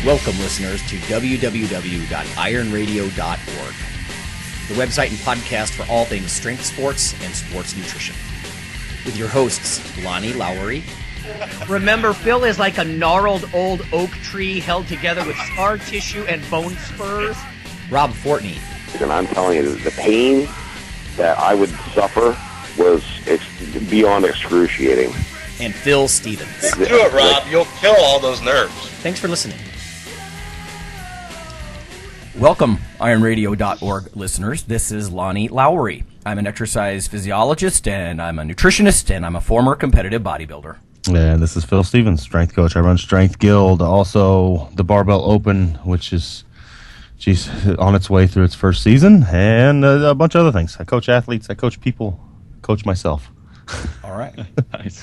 Welcome, listeners, to www.IronRadio.org, the website and podcast for all things strength sports and sports nutrition. With your hosts, Lonnie Lowery. Remember, Phil is like a gnarled old oak tree held together with scar tissue and bone spurs. Rob Fortney. And I'm telling you, the pain that I would suffer was beyond excruciating. And Phil Stevens. Do it, Rob. You'll kill all those nerves. Thanks for listening. Welcome, IronRadio.org listeners. This is Lonnie Lowery. I'm an exercise physiologist, and I'm a nutritionist, and I'm a former competitive bodybuilder. And this is Phil Stevens, strength coach. I run Strength Guild, also the Barbell Open, which is on its way through its first season, and a bunch of other things. I coach athletes, I coach people, coach myself. All right. Nice.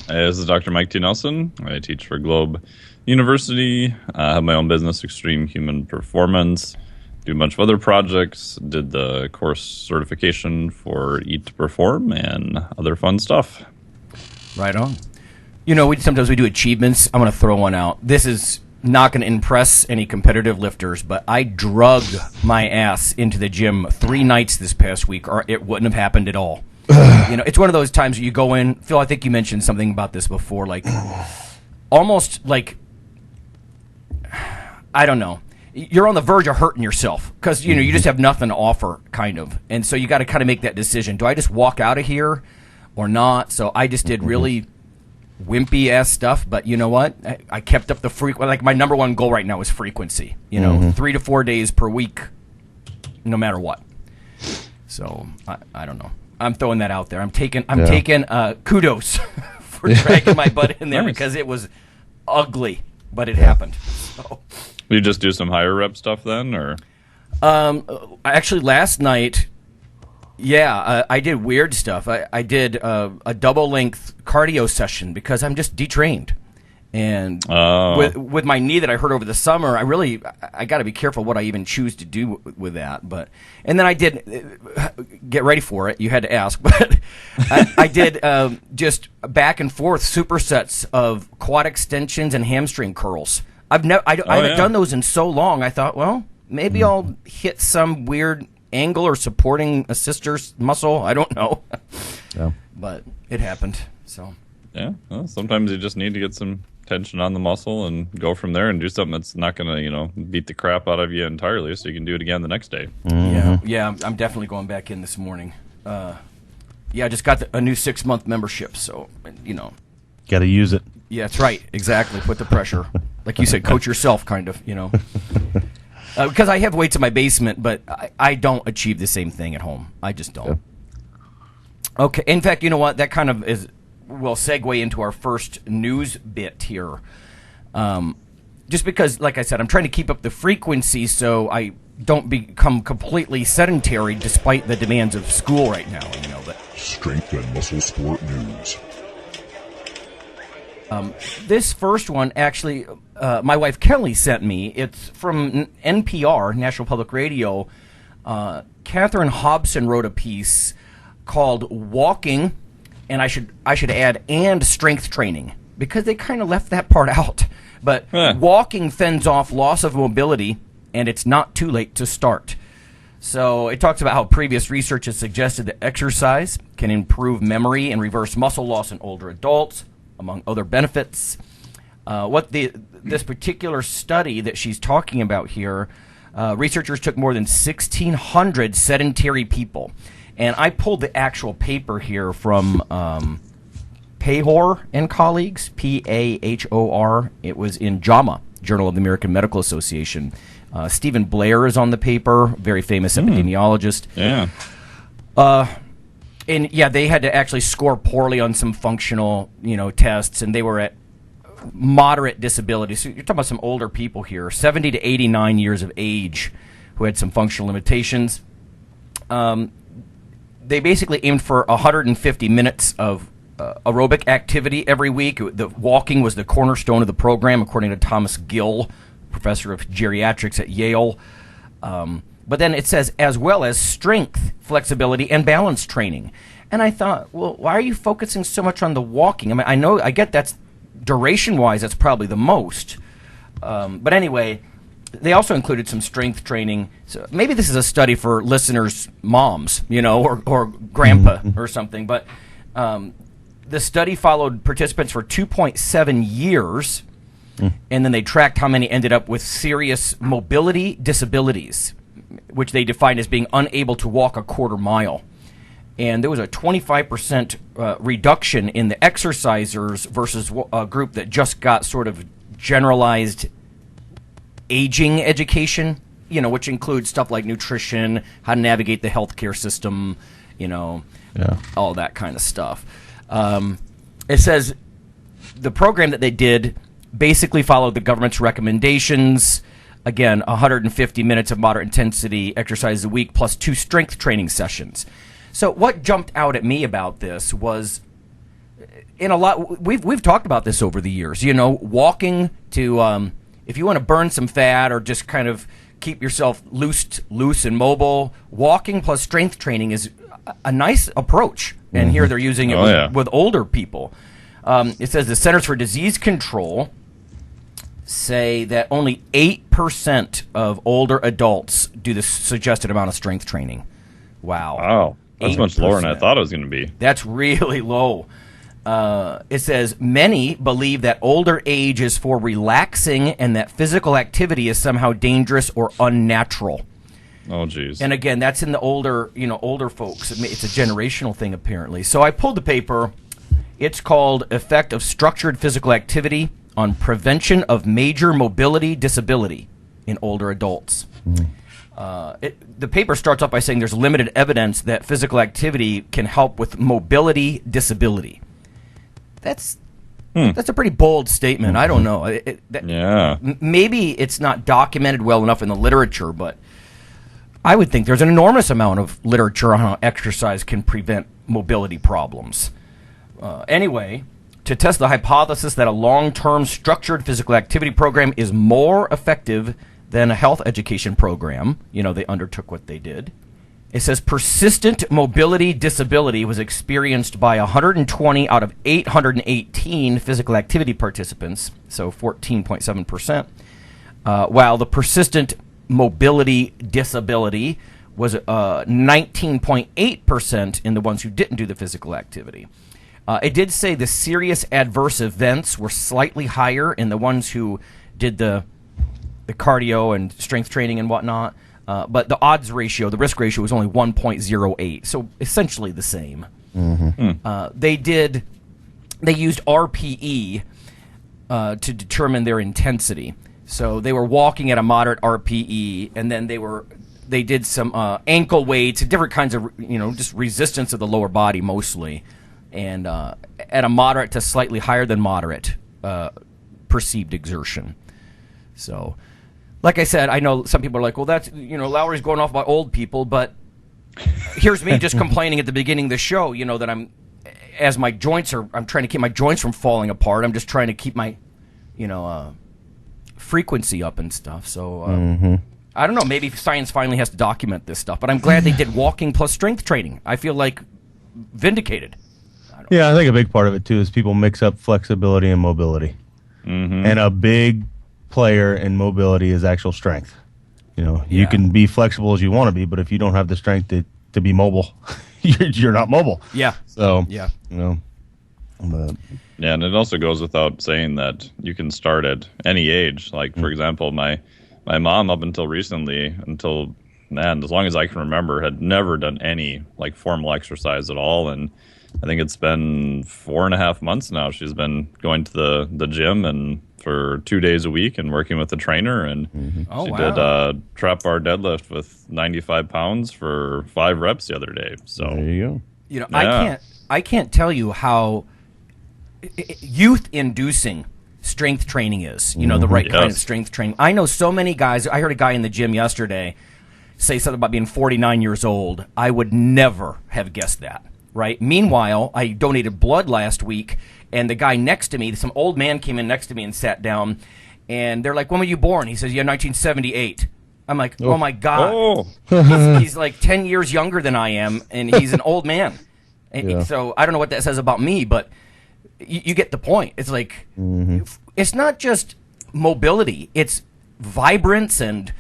This is Dr. Mike T. Nelson. I teach for Globe University. I have my own business, Extreme Human Performance. Do a bunch of other projects. Did the course certification for Eat to Perform and other fun stuff. Right on. You know, sometimes we do achievements. I'm going to throw one out. This is not going to impress any competitive lifters, but I drug my ass into the gym 3 nights this past week, or it wouldn't have happened at all. You know, it's one of those times you go in. Phil, I think you mentioned something about this before, like almost like, I don't know. You're on the verge of hurting yourself because, you know, you just have nothing to offer, kind of. And so you got to kind of make that decision. Do I just walk out of here or not? So I just did really wimpy-ass stuff, but you know what? I kept up the frequency. Like, my number one goal right now is frequency. You know, 3 to 4 days per week, no matter what. So, I don't know. I'm throwing that out there. I'm taking kudos for dragging my butt in there because it was ugly, but it happened. So. You just do some higher rep stuff then, or? Actually, last night, I did weird stuff. I did a double-length cardio session because I'm just detrained. And with my knee that I hurt over the summer, I got to be careful what I even choose to do with that. And then I did get ready for it. You had to ask, but I did just back and forth supersets of quad extensions and hamstring curls. I haven't done those in so long. I thought, well, maybe I'll hit some weird angle or supporting a sister's muscle. I don't know, but it happened. So well, sometimes you just need to get some tension on the muscle and go from there and do something that's not going to, beat the crap out of you entirely, so you can do it again the next day. Yeah, I'm definitely going back in this morning. I just got a new 6-month membership, so got to use it. Yeah, that's right. Exactly. Put the pressure, like you said, coach yourself, kind of. Because I have weights in my basement, but I don't achieve the same thing at home. I just don't. Yeah. Okay. In fact, you know what? That kind of will segue into our first news bit here. Just because, like I said, I'm trying to keep up the frequency so I don't become completely sedentary despite the demands of school right now. But Strength and Muscle Sport News. This first one, actually, my wife Kelly sent me. It's from NPR, National Public Radio. Catherine Hobson wrote a piece called "Walking," and I should add "and strength training" because they kind of left that part out. But walking fends off loss of mobility, and it's not too late to start. So it talks about how previous research has suggested that exercise can improve memory and reverse muscle loss in older adults, among other benefits. This particular study that she's talking about here, researchers took more than 1,600 sedentary people. And I pulled the actual paper here from Pahor and colleagues, Pahor. It was in JAMA, Journal of the American Medical Association. Stephen Blair is on the paper, very famous epidemiologist. Yeah. And they had to actually score poorly on some functional, tests, and they were at moderate disability. So you're talking about some older people here, 70 to 89 years of age, who had some functional limitations. They basically aimed for 150 minutes of aerobic activity every week. The walking was the cornerstone of the program, according to Thomas Gill, professor of geriatrics at Yale. But then it says, as well as strength, flexibility, and balance training. And I thought, well, why are you focusing so much on the walking? I mean, I get that's duration-wise, that's probably the most. But anyway, they also included some strength training. So maybe this is a study for listeners' moms, or grandpa or something. But the study followed participants for 2.7 years, and then they tracked how many ended up with serious mobility disabilities, which they defined as being unable to walk a quarter mile. And there was a 25% reduction in the exercisers versus a group that just got sort of generalized aging education, which includes stuff like nutrition, how to navigate the healthcare system, all that kind of stuff. It says the program that they did basically followed the government's recommendations. Again, 150 minutes of moderate intensity exercise a week plus 2 strength training sessions. So what jumped out at me about this was, we've talked about this over the years, walking to, if you want to burn some fat or just kind of keep yourself loose and mobile, walking plus strength training is a nice approach. And here they're using it with older people. It says the Centers for Disease Control say that only 8% of older adults do the suggested amount of strength training. Wow. That's much lower than I thought it was going to be. That's really low. It says many believe that older age is for relaxing and that physical activity is somehow dangerous or unnatural. Oh, geez. And again, that's in the older folks. It's a generational thing, apparently. So I pulled the paper. It's called Effect of Structured Physical Activity on Prevention of Major Mobility Disability in Older Adults. The paper starts off by saying there's limited evidence that physical activity can help with mobility disability. That's a pretty bold statement. I don't know. Maybe it's not documented well enough in the literature, but I would think there's an enormous amount of literature on how exercise can prevent mobility problems. Anyway, to test the hypothesis that a long-term structured physical activity program is more effective than a health education program, they undertook what they did. It says persistent mobility disability was experienced by 120 out of 818 physical activity participants, so 14.7%, while the persistent mobility disability was 19.8% in the ones who didn't do the physical activity. It did say the serious adverse events were slightly higher in the ones who did the cardio and strength training and whatnot, but the odds ratio, the risk ratio, was only 1.08, so essentially the same. They used RPE to determine their intensity. So they were walking at a moderate RPE, and then they did some ankle weights, different kinds of just resistance of the lower body mostly, and at a moderate to slightly higher than moderate perceived exertion. So, like I said, I know some people are like, well, that's Lowry's going off about old people, but here's me just complaining at the beginning of the show, that I'm trying to keep my joints from falling apart. I'm just trying to keep my frequency up and stuff. So I don't know. Maybe science finally has to document this stuff. But I'm glad they did walking plus strength training. I feel like vindicated. I think a big part of it too is people mix up flexibility and mobility, and a big player in mobility is actual strength. You can be flexible as you want to be, but if you don't have the strength to be mobile, you're not mobile. Yeah. So and it also goes without saying that you can start at any age. Like, for example, my mom up until recently, as long as I can remember, had never done any like formal exercise at all. And I think it's been 4.5 months now. She's been going to the gym and for 2 days a week and working with a trainer. And she did a trap bar deadlift with 95 pounds for 5 reps the other day. So there you go. I can't tell you how youth-inducing strength training is. The right kind of strength training. I know so many guys. I heard a guy in the gym yesterday say something about being 49 years old. I would never have guessed that. Right. Meanwhile, I donated blood last week, and the guy next to me, some old man came in next to me and sat down, and they're like, "When were you born?" He says, "Yeah, 1978." I'm like, "Oh my God." He's like 10 years younger than I am, and he's an old man. And so I don't know what that says about me, but you get the point. It's like it's not just mobility. It's vibrance and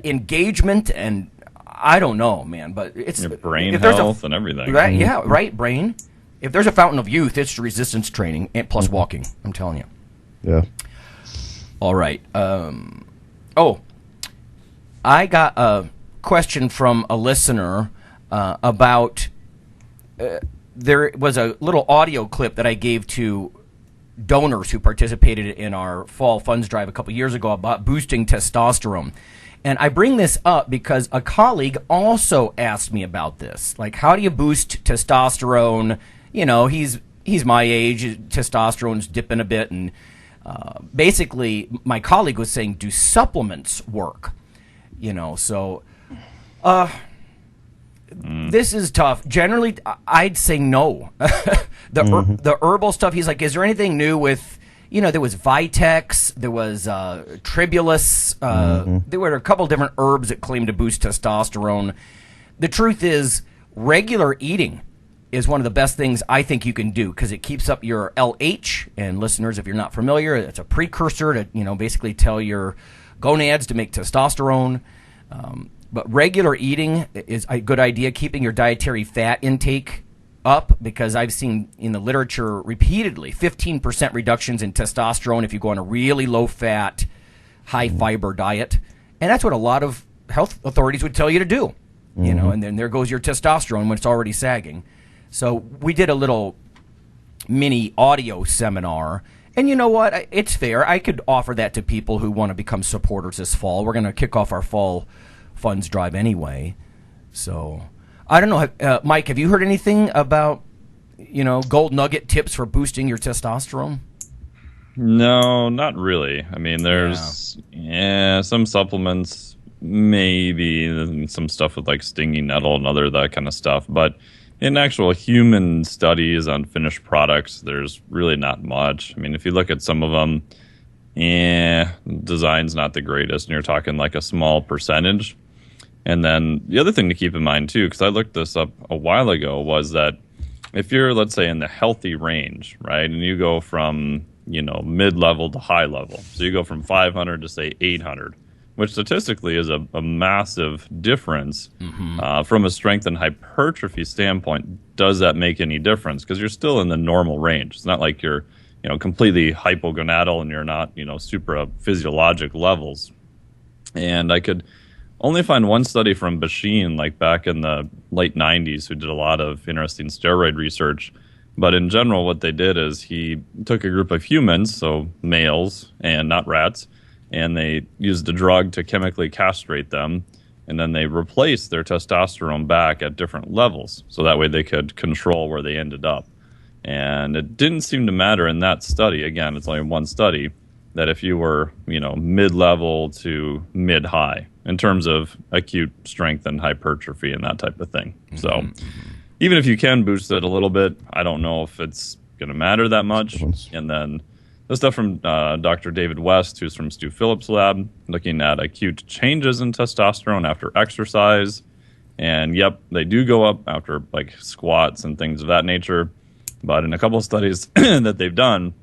engagement, and I don't know, man. But it's your brain health and everything. Right? Yeah, right. Brain. If there's a fountain of youth, it's resistance training and plus walking. I'm telling you. Yeah. All right. I got a question from a listener about. There was a little audio clip that I gave to donors who participated in our fall funds drive a couple years ago about boosting testosterone. And I bring this up because a colleague also asked me about this. Like, how do you boost testosterone? You know, he's my age, testosterone's dipping a bit, and basically my colleague was saying, do supplements work? You know, so this is tough. Generally, I'd say no. The herbal stuff, he's like, is there anything new with, you know, there was Vitex, there was Tribulus, there were a couple different herbs that claim to boost testosterone. The truth is, regular eating is one of the best things I think you can do because it keeps up your LH. And listeners, if you're not familiar, it's a precursor to, you know, basically tell your gonads to make testosterone. But regular eating is a good idea, keeping your dietary fat intake up, because I've seen in the literature repeatedly 15% reductions in testosterone if you go on a really low-fat, high-fiber diet. And that's what a lot of health authorities would tell you to do. You know, and then there goes your testosterone when it's already sagging. So we did a little mini audio seminar. And you know what? It's fair. I could offer that to people who want to become supporters this fall. We're going to kick off our fall funds drive anyway. So I don't know. Mike, have you heard anything about, you know, gold nugget tips for boosting your testosterone? No, not really. I mean, there's some supplements, maybe some stuff with like stinging nettle and other that kind of stuff. But in actual human studies on finished products, there's really not much. I mean, if you look at some of them, design's not the greatest, and you're talking like a small percentage. And then the other thing to keep in mind, too, because I looked this up a while ago, was that if you're, let's say, in the healthy range, right, and you go from, you know, mid-level to high level, so you go from 500 to, say, 800, which statistically is a massive difference from a strength and hypertrophy standpoint. Does that make any difference? Because you're still in the normal range. It's not like you're, you know, completely hypogonadal and you're not, you know, super physiologic levels. And I could only find one study from Basheen, like back in the late 90s, who did a lot of interesting steroid research. But in general, what they did is he took a group of humans, so males and not rats, and they used the drug to chemically castrate them, and then they replaced their testosterone back at different levels, so that way they could control where they ended up. And it didn't seem to matter in that study, again, it's only one study, that if you were, you know, mid-level to mid-high in terms of acute strength and hypertrophy and that type of thing. So even if you can boost it a little bit, I don't know if it's going to matter that much. And then the stuff from Dr. David West, who's from Stu Phillips' lab, looking at acute changes in testosterone after exercise. And yep, they do go up after like squats and things of that nature. But in a couple of studies that they've done,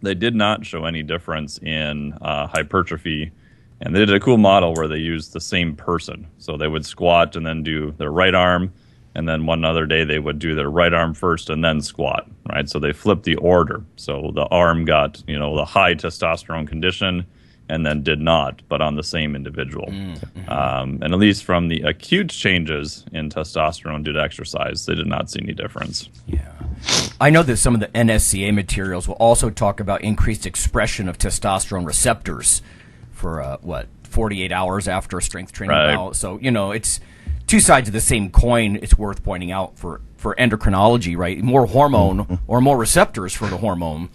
they did not show any difference in hypertrophy. And they did a cool model where they used the same person. So they would squat and then do their right arm. And then one other day they would do their right arm first and then squat, right? So they flipped the order. So the arm got, you know, the high testosterone condition and then did not, but on the same individual. And at least from the acute changes in testosterone due to exercise, they did not see any difference. Yeah. I know that some of the NSCA materials will also talk about increased expression of testosterone receptors for, 48 hours after a strength training bout. So, you know, it's two sides of the same coin. It's worth pointing out for endocrinology, right? More hormone or more receptors for the hormone.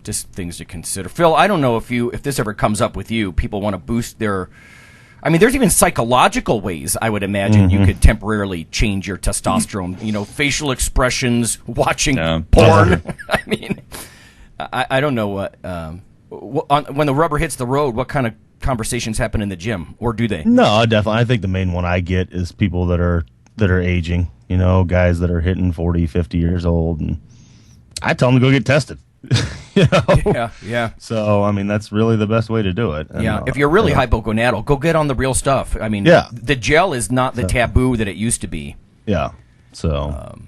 Just things to consider. Phil, I don't know if this ever comes up with you. People want to boost their... I mean, there's even psychological ways, I would imagine, you could temporarily change your testosterone. You know, facial expressions, watching porn. I mean, I don't know what... when the rubber hits the road, what kind of conversations happen in the gym, or do they? No, definitely. I think the main one I get is people that are aging, you know, guys that are hitting 40, 50 years old, and I tell them to go get tested. You know? Yeah. So, I mean, that's really the best way to do it. And, Yeah, if you're really hypogonadal, go get on the real stuff. I mean, the gel is not the taboo that it used to be. Yeah. So,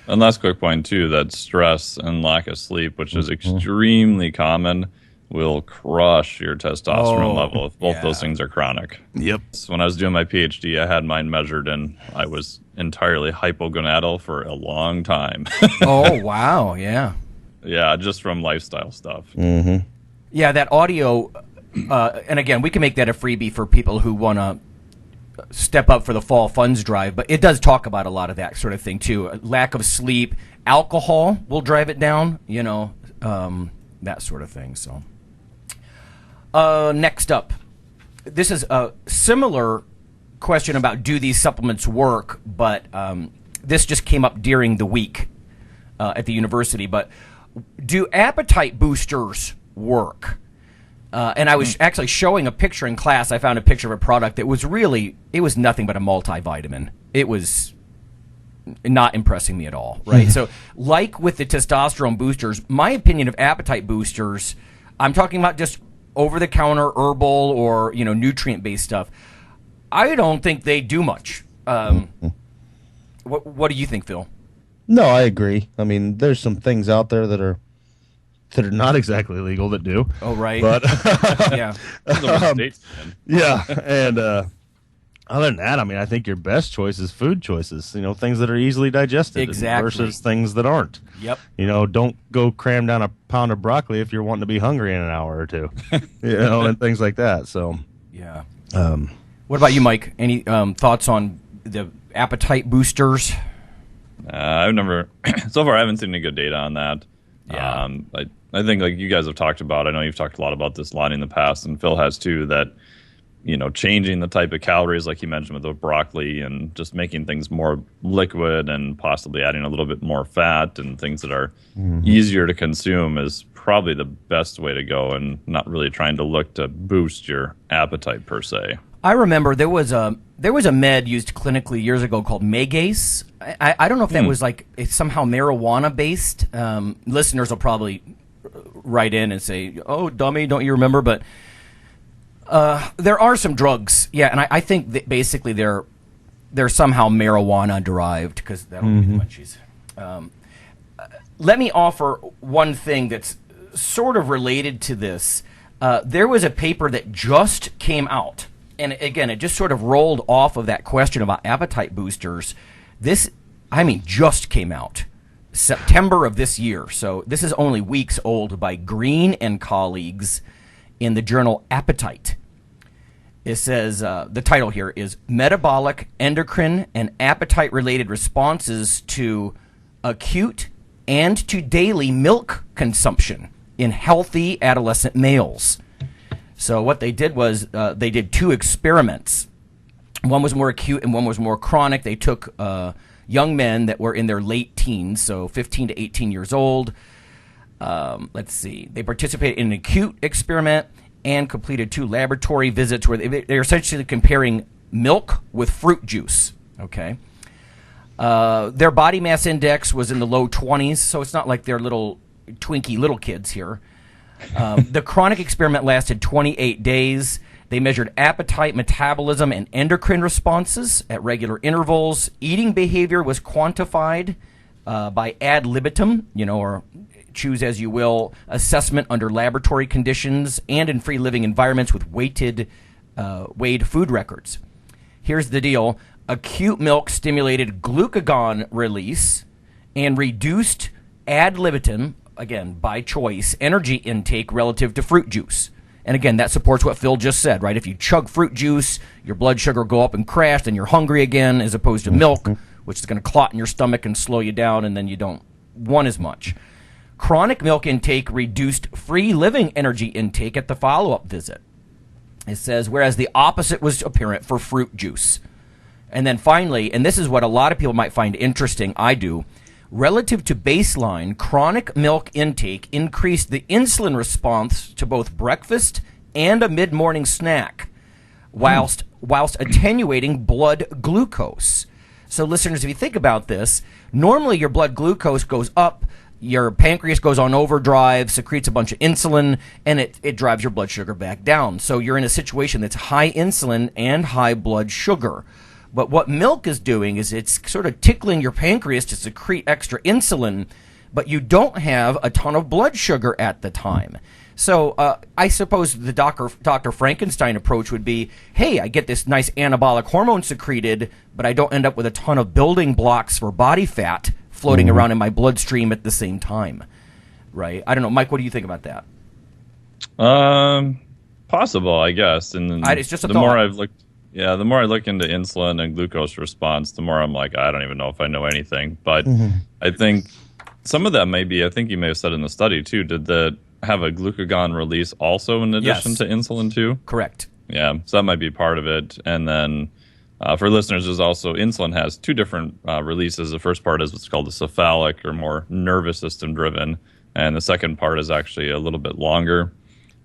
And last quick point, too, that stress and lack of sleep, which is extremely common, will crush your testosterone level if both those things are chronic. Yep. So when I was doing my PhD, I had mine measured, and I was entirely hypogonadal for a long time. Oh, wow, yeah. Yeah, just from lifestyle stuff. Mm-hmm. Yeah, that audio, and again, we can make that a freebie for people who want to step up for the fall funds drive, but it does talk about a lot of that sort of thing, too. Lack of sleep, alcohol will drive it down, that sort of thing, so... next up, this is a similar question about do these supplements work, but this just came up during the week at the university. But do appetite boosters work? And I was actually showing a picture in class. I found a picture of a product that was it was nothing but a multivitamin. It was not impressing me at all, right? So like with the testosterone boosters, my opinion of appetite boosters, I'm talking about just over-the-counter herbal or nutrient-based stuff. I don't think they do much. What do you think, Phil? No, I agree. I mean, there's some things out there that are not exactly legal that do. Oh, right. But yeah, yeah, and other than that, I mean, I think your best choice is food choices. Things that are easily digested, exactly, versus things that aren't. Yep. Don't go cram down a pound of broccoli if you're wanting to be hungry in an hour or two. And things like that. So yeah. What about you, Mike? Any thoughts on the appetite boosters? I've never so far I haven't seen any good data on that. Yeah. I think like you guys have talked about. I know you've talked a lot about this, Lonnie, in the past, and Phil has too. That changing the type of calories, like you mentioned with the broccoli, and just making things more liquid and possibly adding a little bit more fat and things that are easier to consume is probably the best way to go, and not really trying to look to boost your appetite per se. I remember there was a med used clinically years ago called Megace. I don't know if that was like it's somehow marijuana based. Listeners will probably write in and say, "Oh, dummy, don't you remember?" But there are some drugs, and I think that basically they're somehow marijuana derived, because that'll be the munchies. Let me offer one thing that's sort of related to this. There was a paper that just came out, and again, it just sort of rolled off of that question about appetite boosters. Just came out September of this year, so this is only weeks old, by Green and colleagues in the journal Appetite. It says, the title here is Metabolic, Endocrine, and Appetite-Related Responses to Acute and to Daily Milk Consumption in Healthy Adolescent Males. So what they did was they did two experiments. One was more acute and one was more chronic. They took young men that were in their late teens, so 15 to 18 years old. Let's see. They participated in an acute experiment and completed 2 laboratory visits where they're essentially comparing milk with fruit juice. Okay. Their body mass index was in the low 20s, so it's not like they're little twinky little kids here. The chronic experiment lasted 28 days. They measured appetite, metabolism, and endocrine responses at regular intervals. Eating behavior was quantified by ad libitum, or choose as you will, assessment under laboratory conditions and in free living environments with weighed food records. Here's the deal. Acute milk stimulated glucagon release and reduced ad libitum, again, by choice, energy intake relative to fruit juice. And again, that supports what Phil just said, right? If you chug fruit juice, your blood sugar will go up and crash, then you're hungry again, as opposed to milk, which is going to clot in your stomach and slow you down, and then you don't want as much. Chronic milk intake reduced free living energy intake at the follow-up visit. It says, whereas the opposite was apparent for fruit juice. And then finally, and this is what a lot of people might find interesting, I do, relative to baseline, chronic milk intake increased the insulin response to both breakfast and a mid-morning snack, whilst attenuating blood glucose. So listeners, if you think about this, normally your blood glucose goes up your pancreas goes on overdrive, secretes a bunch of insulin, and it drives your blood sugar back down. So you're in a situation that's high insulin and high blood sugar. But what milk is doing is it's sort of tickling your pancreas to secrete extra insulin, but you don't have a ton of blood sugar at the time. So I suppose the Dr. Frankenstein approach would be, hey, I get this nice anabolic hormone secreted, but I don't end up with a ton of building blocks for body fat floating around in my bloodstream at the same time. Right? I don't know. Mike, what do you think about that? Possible, I guess. And it's just a the thought. more I've looked, the more I look into insulin and glucose response, the more I'm like, I don't even know if I know anything. But I think some of that may be, I think you may have said in the study too, did that have a glucagon release also in addition to insulin too? Correct. Yeah, so that might be part of it. And then for listeners, there's also insulin has two different releases. The first part is what's called the cephalic, or more nervous system driven. And the second part is actually a little bit longer.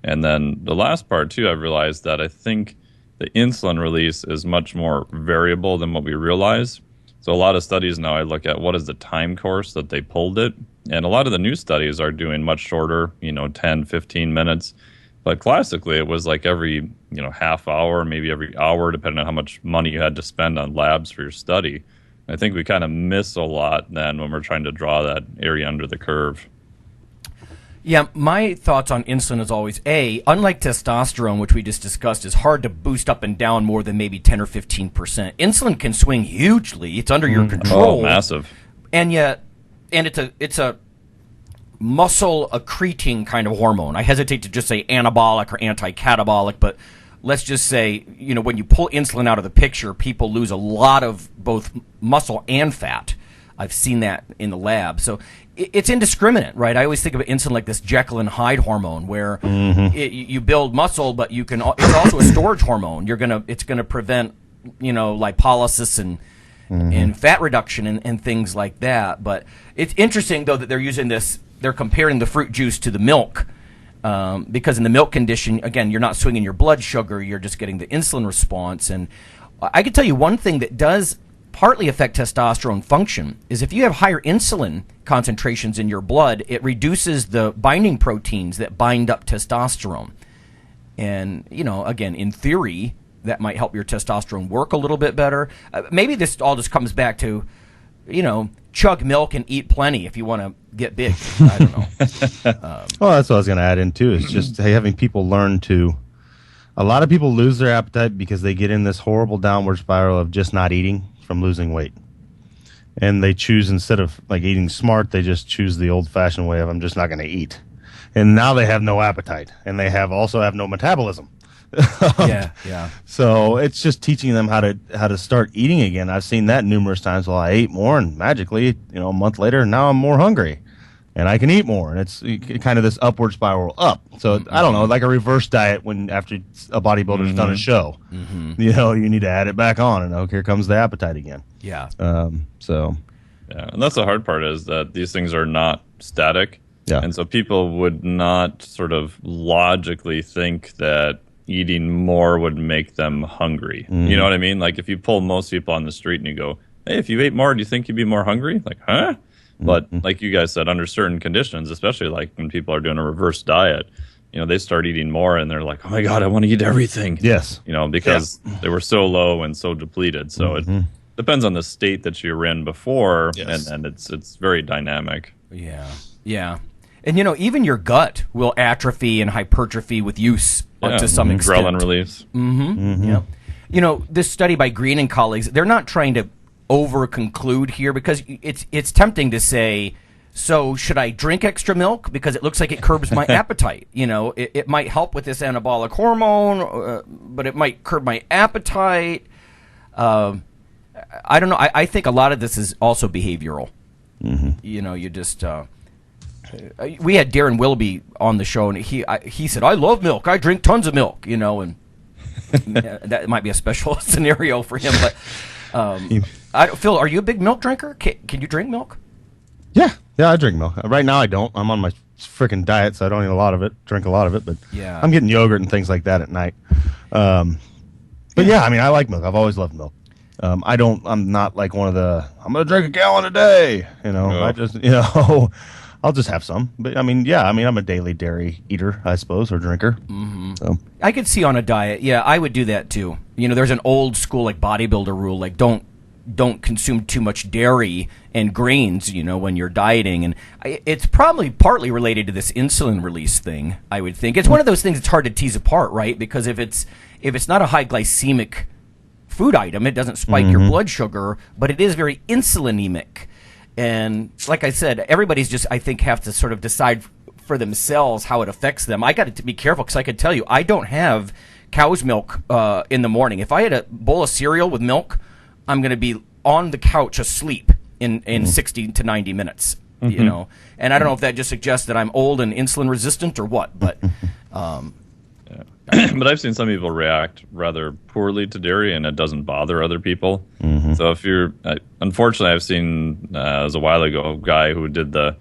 And then the last part too, I've realized that I think the insulin release is much more variable than what we realize. So a lot of studies now I look at what is the time course that they pulled it. And a lot of the new studies are doing much shorter, 10, 15 minutes. But classically, it was like every, half hour, maybe every hour, depending on how much money you had to spend on labs for your study. I think we kind of miss a lot then when we're trying to draw that area under the curve. Yeah, my thoughts on insulin is always, unlike testosterone, which we just discussed, is hard to boost up and down more than maybe 10 or 15%. Insulin can swing hugely. It's under your control. Oh, massive. And it's a muscle accreting kind of hormone. I hesitate to just say anabolic or anti-catabolic, but let's just say, when you pull insulin out of the picture, people lose a lot of both muscle and fat. I've seen that in the lab. So it's indiscriminate, right? I always think of insulin like this Jekyll and Hyde hormone, where you build muscle, but it's also a storage hormone. It's gonna prevent, lipolysis and fat reduction and things like that. But it's interesting though that they're using this. They're comparing the fruit juice to the milk, because in the milk condition, again, you're not swinging your blood sugar. You're just getting the insulin response. And I can tell you one thing that does partly affect testosterone function is if you have higher insulin concentrations in your blood, it reduces the binding proteins that bind up testosterone. And, again, in theory, that might help your testosterone work a little bit better. Maybe this all just comes back to, chug milk and eat plenty if you want to get big. I don't know. Well, that's what I was going to add in, too, is just having people learn to... A lot of people lose their appetite because they get in this horrible downward spiral of just not eating from losing weight. And they choose, instead of eating smart, they just choose the old-fashioned way of, I'm just not going to eat. And now they have no appetite, and they also have no metabolism. Yeah. So it's just teaching them how to start eating again. I've seen that numerous times. Well, I ate more, and magically, a month later, now I'm more hungry, and I can eat more, and it's kind of this upward spiral up. So I don't know, like a reverse diet when after a bodybuilder's done a show, you need to add it back on, and here comes the appetite again. Yeah. Yeah, and that's the hard part, is that these things are not static. Yeah. And so people would not sort of logically think that eating more would make them hungry. You know what I mean? Like if you pull most people on the street and you go, hey, if you ate more, do you think you'd be more hungry? Like, huh? But like you guys said, under certain conditions, especially like when people are doing a reverse diet, they start eating more and they're like, oh my God, I want to eat everything. Yes. Because they were so low and so depleted. So it depends on the state that you're in before, and it's very dynamic. Yeah. And, even your gut will atrophy and hypertrophy with use to some extent. Ghrelin release. Yeah. This study by Green and colleagues, they're not trying to over-conclude here, because it's tempting to say, so should I drink extra milk because it looks like it curbs my appetite? It might help with this anabolic hormone, but it might curb my appetite. I don't know. I think a lot of this is also behavioral. You just... we had Darren Willoughby on the show, and he said, I love milk. I drink tons of milk, and that might be a special scenario for him. But Phil, are you a big milk drinker? Can you drink milk? Yeah, I drink milk. Right now I don't. I'm on my freaking diet, so I don't eat a lot of it, drink a lot of it. But yeah. I'm getting yogurt and things like that at night. But yeah, I like milk. I've always loved milk. I'm not like one of the, I'm going to drink a gallon a day. No. I just, I'll just have some. But I mean, I'm a daily dairy eater, I suppose, or drinker. Mm-hmm. So I could see on a diet. Yeah, I would do that too. There's an old school like bodybuilder rule, like don't consume too much dairy and grains, when you're dieting. And it's probably partly related to this insulin release thing, I would think. It's one of those things that's hard to tease apart, right? Because if it's not a high glycemic food item, it doesn't spike your blood sugar, but it is very insulinemic. And like I said, everybody's just, I think, have to sort of decide for themselves how it affects them. I got to be careful because I could tell you, I don't have cow's milk in the morning. If I had a bowl of cereal with milk, I'm going to be on the couch asleep in 60 to 90 minutes, And I don't know if that just suggests that I'm old and insulin resistant or what, but... But I've seen some people react rather poorly to dairy, and it doesn't bother other people. Mm-hmm. So if you're, unfortunately, I've seen it was a while ago a guy who did the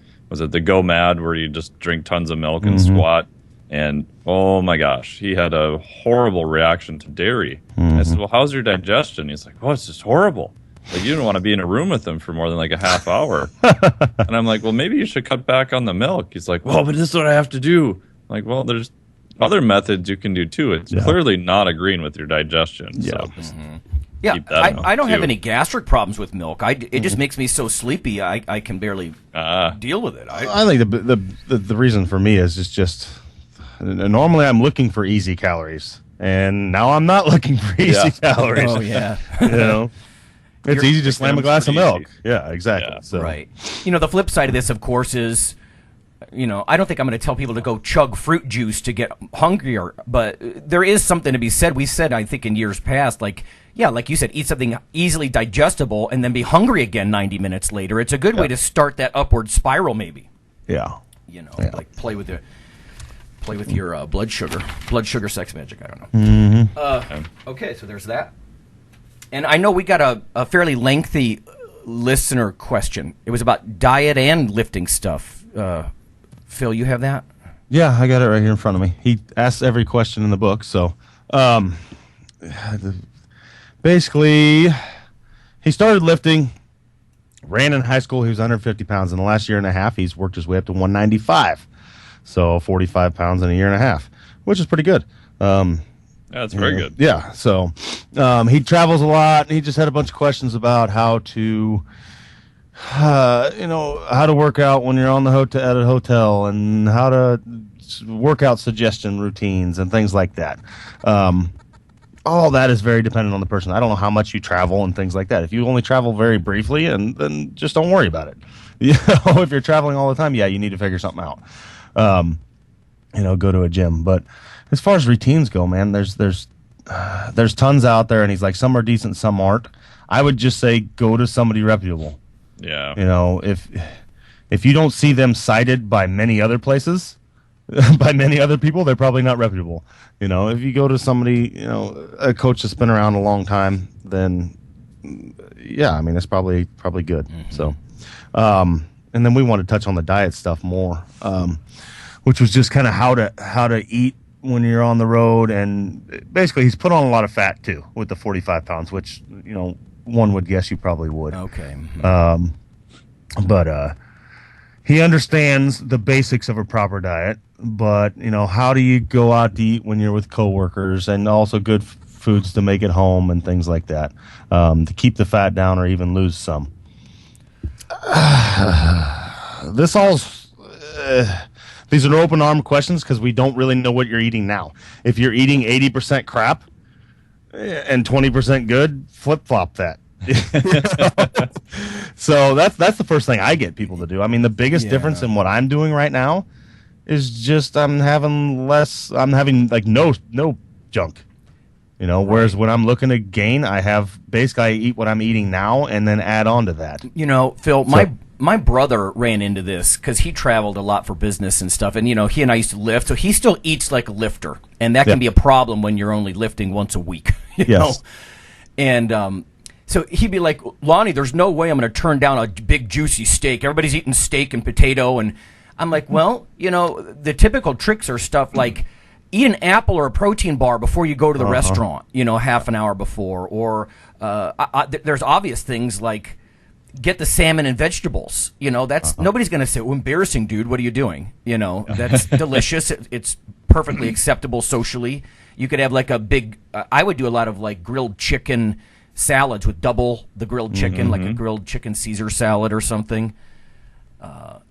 Go Mad, where you just drink tons of milk and squat, and oh my gosh, he had a horrible reaction to dairy. I said, "Well, how's your digestion?" He's like, "Oh, it's just horrible. Like you don't want to be in a room with him for more than like a half hour." And I'm like, "Well, maybe you should cut back on the milk." He's like, "Well, but this is what I have to do." I'm like, well, there's other methods you can do too. It's clearly not agreeing with your digestion. Yeah. So keep that I don't have any gastric problems with milk. It just makes me so sleepy. I can barely deal with it. I think the reason for me is just normally I'm looking for easy calories, and now I'm not looking for easy calories. Oh yeah, it's easy to slam a glass of milk. Yeah, exactly. Yeah, so. Right. The flip side of this, of course, is. I don't think I'm going to tell people to go chug fruit juice to get hungrier, but there is something to be said. We said, I think, in years past, like you said, eat something easily digestible and then be hungry again 90 minutes later. It's a good way to start that upward spiral, maybe. Yeah. Like play with your blood sugar sex magic. I don't know. Mm-hmm. Okay, so there's that. And I know we got a fairly lengthy listener question. It was about diet and lifting stuff. Phil, you have that? Yeah, I got it right here in front of me. He asks every question in the book. So, basically, he started lifting, ran in high school. He was 150 pounds. In the last year and a half, he's worked his way up to 195. So, 45 pounds in a year and a half, which is pretty good. That's very good. Yeah. So, he travels a lot. And he just had a bunch of questions about how to... how to work out when you're at a hotel, and how to workout suggestion routines and things like that. All that is very dependent on the person. I don't know how much you travel and things like that. If you only travel very briefly, and then just don't worry about it. If you're traveling all the time, you need to figure something out. Go to a gym. But as far as routines go, man, there's tons out there, and he's like, some are decent, some aren't. I would just say go to somebody reputable. Yeah. If you don't see them cited by many other places, by many other people, they're probably not reputable. If you go to somebody, a coach that's been around a long time, then it's probably good. Mm-hmm. So, and then we want to touch on the diet stuff more, which was just kind of how to eat when you're on the road, and basically he's put on a lot of fat too with the 45 pounds, which one would guess you probably would. Okay. Mm-hmm. But he understands the basics of a proper diet, but how do you go out to eat when you're with coworkers, and also good foods to make at home and things like that, to keep the fat down or even lose some. These are open arm questions because we don't really know what you're eating now. If you're eating 80% crap and 20% good, flip-flop that. So that's the first thing I get people to do. I mean, the biggest difference in what I'm doing right now is just I'm having like no junk. Whereas when I'm looking to gain, I eat what I'm eating now and then add on to that. Phil, my brother ran into this because he traveled a lot for business and stuff, and he and I used to lift, so he still eats like a lifter, and that can be a problem when you're only lifting once a week. You know? And so he'd be like, Lonnie, there's no way I'm going to turn down a big juicy steak. Everybody's eating steak and potato, and I'm like, well, the typical tricks are stuff like eat an apple or a protein bar before you go to the restaurant, half an hour before, or there's obvious things like get the salmon and vegetables. That's nobody's going to say, "Oh, embarrassing, dude. What are you doing?" That's delicious. It's perfectly acceptable socially. You could have like a big. I would do a lot of like grilled chicken salads with double the grilled chicken, like a grilled chicken Caesar salad or something. But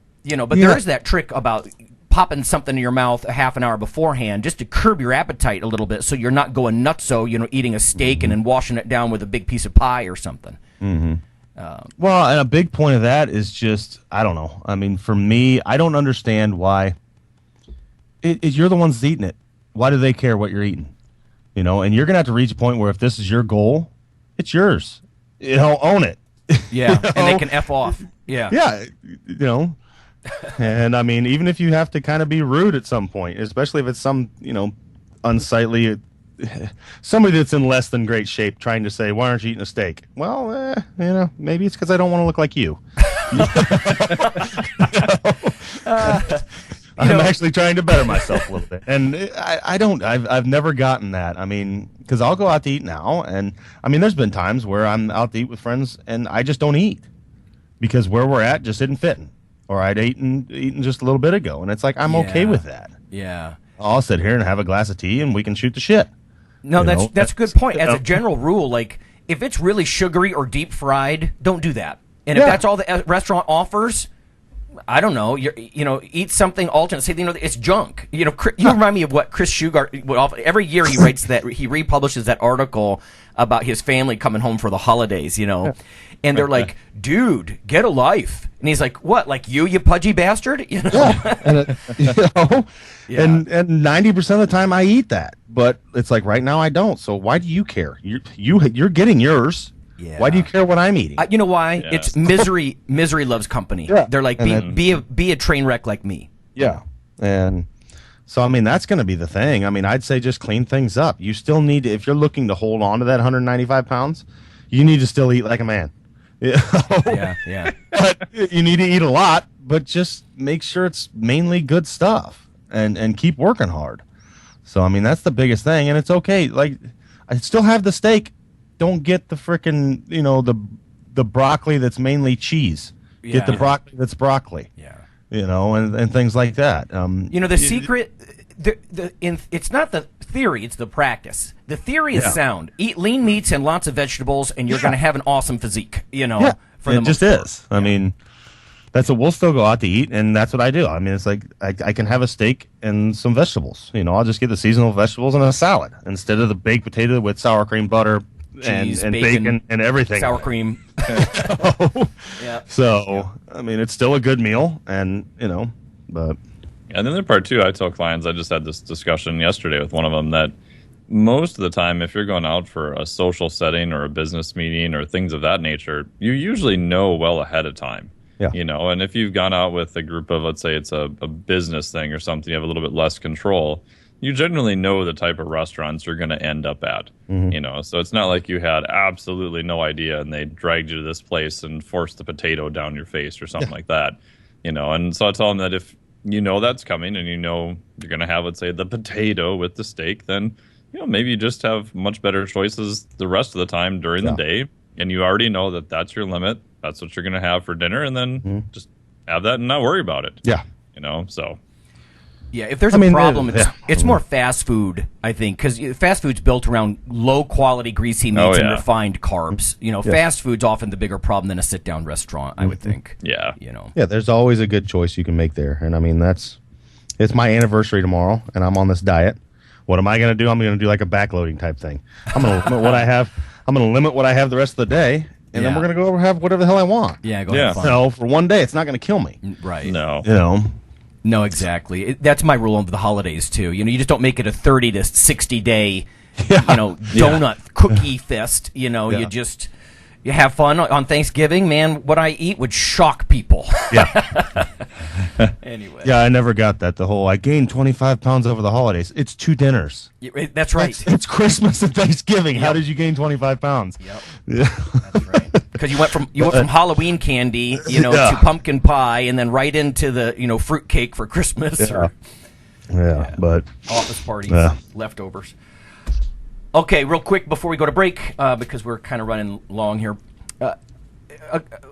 there is that trick about popping something in your mouth a half an hour beforehand just to curb your appetite a little bit, so you're not going nutso, eating a steak and then washing it down with a big piece of pie or something. Well, and a big point of that is just, I don't know. I mean, for me, I don't understand why you're the ones eating it. Why do they care what you're eating? And you're going to have to reach a point where if this is your goal, it's yours. Own it. Yeah, and they can F off. Yeah. Yeah, and I mean, even if you have to kind of be rude at some point, especially if it's some, unsightly, somebody that's in less than great shape trying to say, why aren't you eating a steak? Well, maybe it's because I don't want to look like you. I'm actually trying to better myself a little bit. And I've never gotten that. I mean, because I'll go out to eat now. And I mean, there's been times where I'm out to eat with friends and I just don't eat because where we're at just isn't fitting. Or I'd eaten just a little bit ago. And it's like, I'm okay with that. Yeah. I'll sit here and have a glass of tea and we can shoot the shit. No, that's a good point. As a general rule, like, if it's really sugary or deep fried, don't do that. And if that's all the restaurant offers, I don't know. Eat something alternate. Say, it's junk. You remind me of what Chris Shugart would offer. Every year he writes that, he republishes that article about his family coming home for the holidays. And they're like, dude, get a life. And he's like, what? Like you pudgy bastard? Yeah. And 90% of the time I eat that, but it's like right now I don't. So why do you care? You're getting yours. Yeah. Why do you care what I'm eating? You know why? Yeah. It's misery. Misery loves company. Yeah. They're like, be a train wreck like me. Yeah. And so, I mean, that's going to be the thing. I mean, I'd say just clean things up. You still need to, if you're looking to hold on to that 195 pounds, you need to still eat like a man. Yeah. But you need to eat a lot, but just make sure it's mainly good stuff and keep working hard. So, I mean, that's the biggest thing. And it's okay. Like, I still have the steak. Don't get the frickin', the broccoli that's mainly cheese. Yeah. Get the broccoli that's broccoli. Yeah. And things like that. The secret, it's not the theory, it's the practice. The theory is sound. Eat lean meats and lots of vegetables, and you're going to have an awesome physique, For the most part. Is. I mean, that's what we'll still go out to eat, and that's what I do. I mean, it's like I can have a steak and some vegetables. I'll just get the seasonal vegetables and a salad instead of the baked potato with sour cream, butter, cheese, and bacon and everything. Sour cream. So, I mean, it's still a good meal, and, but... And then the part two, I tell clients, I just had this discussion yesterday with one of them, that most of the time, if you're going out for a social setting or a business meeting or things of that nature, you usually know well ahead of time. Yeah. And if you've gone out with a group of, let's say it's a business thing or something, you have a little bit less control, you generally know the type of restaurants you're going to end up at, so it's not like you had absolutely no idea and they dragged you to this place and forced the potato down your face or something like that, and so I tell them that if that's coming and you're going to have, let's say, the potato with the steak, then, maybe you just have much better choices the rest of the time during the day, and you already know that that's your limit, that's what you're going to have for dinner, and then just have that and not worry about it. Yeah. So... Yeah, if there's a problem, it's more fast food, I think, because fast food's built around low-quality, greasy meats and refined carbs. Fast food's often the bigger problem than a sit-down restaurant, I would think. Yeah. Yeah, there's always a good choice you can make there. And, I mean, it's my anniversary tomorrow, and I'm on this diet. What am I going to do? I'm going to do like a backloading type thing. I'm going to limit what I have. I'm going to limit what I have the rest of the day, and then we're going to go over and have whatever the hell I want. Yeah, go have fun. So, for one day, it's not going to kill me. Right. No. No, exactly. That's my rule of the holidays, too. You just don't make it a 30 to 60-day, donut cookie fest. You have fun on Thanksgiving. Man, what I eat would shock people. Yeah. Anyway. Yeah, I never got that. The whole, I gained 25 pounds over the holidays. It's 2 dinners. That's right. It's Christmas and Thanksgiving. Yep. How did you gain 25 pounds? Yep. That's right. Because you went from Halloween candy, to pumpkin pie, and then right into the, fruit cake for Christmas. But office parties, leftovers. Okay, real quick before we go to break, because we're kind of running long here.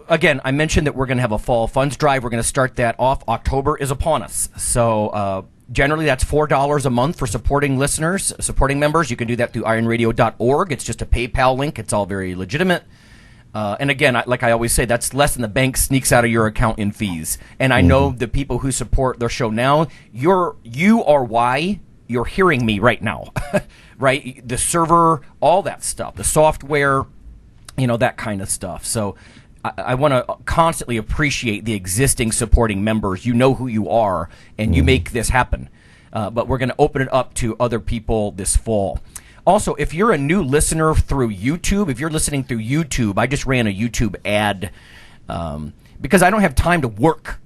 again, I mentioned that we're going to have a fall funds drive. We're going to start that off. October is upon us. So generally that's $4 a month for supporting listeners, supporting members. You can do that through IronRadio.org. It's just a PayPal link. It's all very legitimate. And again, like I always say, that's less than the bank sneaks out of your account in fees. And I know the people who support their show now, you are why you're hearing me right now, right? The server, all that stuff, the software, that kind of stuff. So I want to constantly appreciate the existing supporting members. You know who you are, and you make this happen. But we're going to open it up to other people this fall. Also, if you're a new listener through YouTube, if you're listening through YouTube, I just ran a YouTube ad because I don't have time to work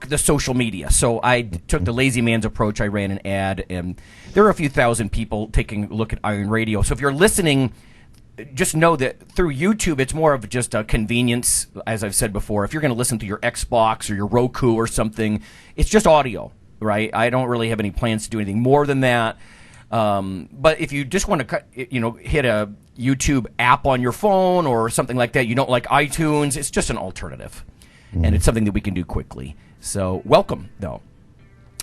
the social media. So I took the lazy man's approach. I ran an ad, and there are a few thousand people taking a look at Iron Radio. So if you're listening, just know that through YouTube, it's more of just a convenience, as I've said before. If you're going to listen to your Xbox or your Roku or something, it's just audio, right? I don't really have any plans to do anything more than that. But if you just want to, hit a YouTube app on your phone or something like that, you don't like iTunes, it's just an alternative. And it's something that we can do quickly. So welcome, though.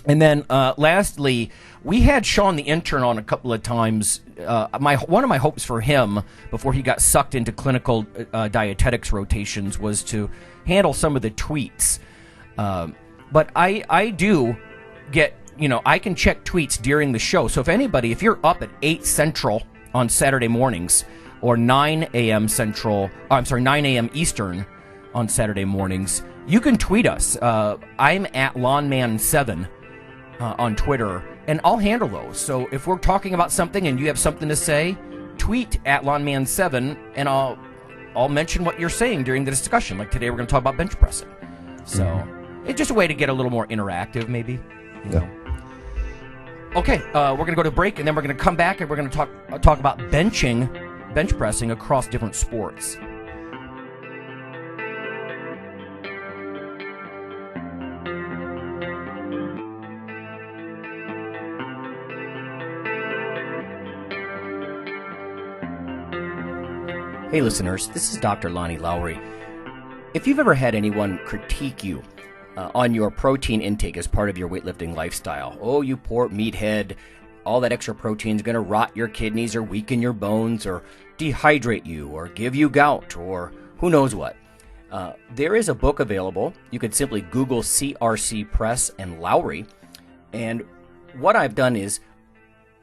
And then lastly, we had Sean the intern on a couple of times. One of my hopes for him before he got sucked into clinical dietetics rotations was to handle some of the tweets. But I do get, I can check tweets during the show. So if you're up at 8 Central on Saturday mornings or 9 a.m. 9 a.m. Eastern on Saturday mornings, you can tweet us. I'm at Lawnman7 on Twitter, and I'll handle those. So if we're talking about something and you have something to say, tweet at Lawnman7, and I'll mention what you're saying during the discussion. Like today, we're going to talk about bench pressing. So it's just a way to get a little more interactive, maybe. Okay, we're going to go to break, and then we're going to come back, and we're going to talk about bench pressing across different sports. Hey listeners, this is Dr. Lonnie Lowry. If you've ever had anyone critique you on your protein intake as part of your weightlifting lifestyle, oh, you poor meathead, all that extra protein is going to rot your kidneys or weaken your bones or dehydrate you or give you gout or who knows what. There is a book available. You could simply Google CRC Press and Lowry. And what I've done is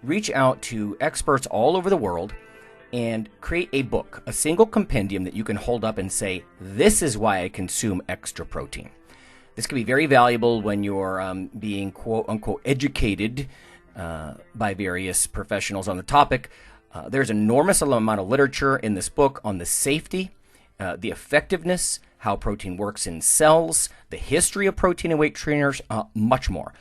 reach out to experts all over the world and create a book, a single compendium that you can hold up and say, this is why I consume extra protein. This can be very valuable when you're being quote-unquote educated by various professionals on the topic. There's an enormous amount of literature in this book on the safety, the effectiveness, how protein works in cells, the history of protein and weight trainers, much more.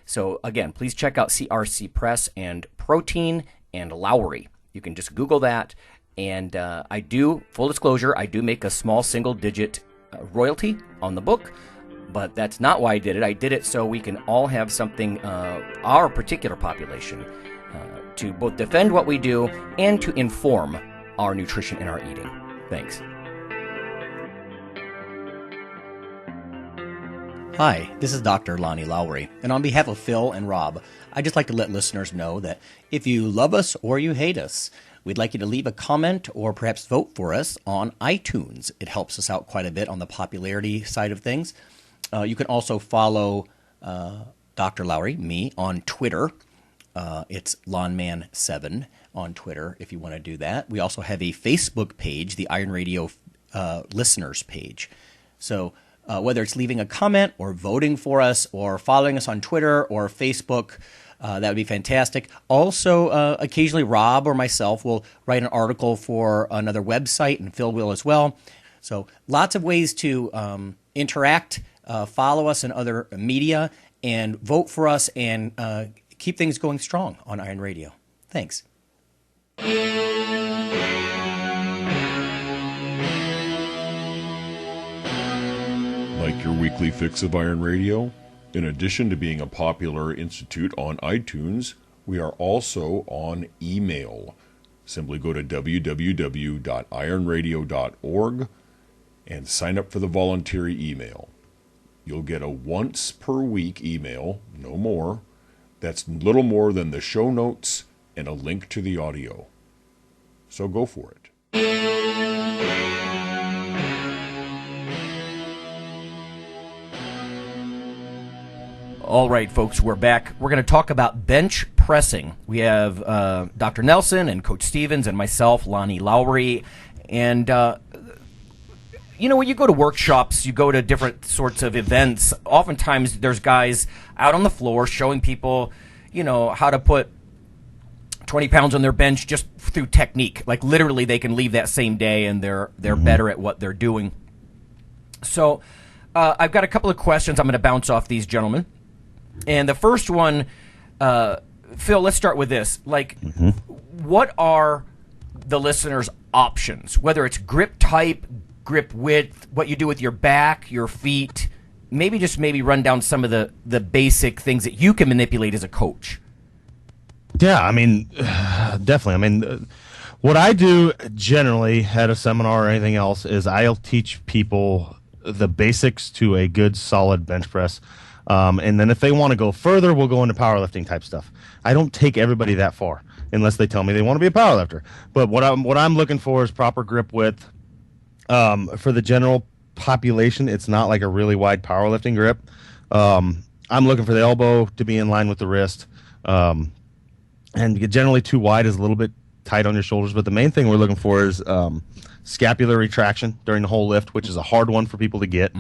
So again, please check out CRC Press and Protein and Lowry. You can just Google that, and I do, full disclosure, I do make a small single-digit royalty on the book, but that's not why I did it. I did it so we can all have something, our particular population, to both defend what we do and to inform our nutrition and our eating. Thanks. Hi, this is Dr. Lonnie Lowry, and on behalf of Phil and Rob, I'd just like to let listeners know that if you love us or you hate us, we'd like you to leave a comment or perhaps vote for us on iTunes. It helps us out quite a bit on the popularity side of things. You can also follow Dr. Lowry, me, on Twitter. It's Lawnman7 on Twitter if you want to do that. We also have a Facebook page, the Iron Radio listeners page. So whether it's leaving a comment or voting for us or following us on Twitter or Facebook, that would be fantastic. Also, occasionally Rob or myself will write an article for another website, and Phil will as well. So lots of ways to interact, follow us in other media, and vote for us and keep things going strong on Iron Radio. Thanks. Like your weekly fix of Iron Radio? In addition to being a popular institute on iTunes, we are also on email. Simply go to www.ironradio.org and sign up for the voluntary email. You'll get a once per week email, no more, that's little more than the show notes and a link to the audio. So go for it. All right, folks, we're back. We're going to talk about bench pressing. We have Dr. Nelson and Coach Stevens and myself, Lonnie Lowry. And, when you go to workshops, you go to different sorts of events, oftentimes there's guys out on the floor showing people, how to put 20 pounds on their bench just through technique. Like, literally, they can leave that same day and they're better at what they're doing. So I've got a couple of questions I'm going to bounce off these gentlemen. And the first one, Phil, let's start with this. Like, what are the listeners' options? Whether it's grip type, grip width, what you do with your back, your feet, maybe run down some of the basic things that you can manipulate as a coach. Yeah, I mean, definitely. I mean, what I do generally at a seminar or anything else is I'll teach people the basics to a good, solid bench press. And then if they want to go further, we'll go into powerlifting type stuff. I don't take everybody that far unless they tell me they want to be a powerlifter. But what I'm looking for is proper grip width. For the general population, it's not like a really wide powerlifting grip. I'm looking for the elbow to be in line with the wrist. And generally too wide is a little bit tight on your shoulders. But the main thing we're looking for is scapular retraction during the whole lift, which is a hard one for people to get.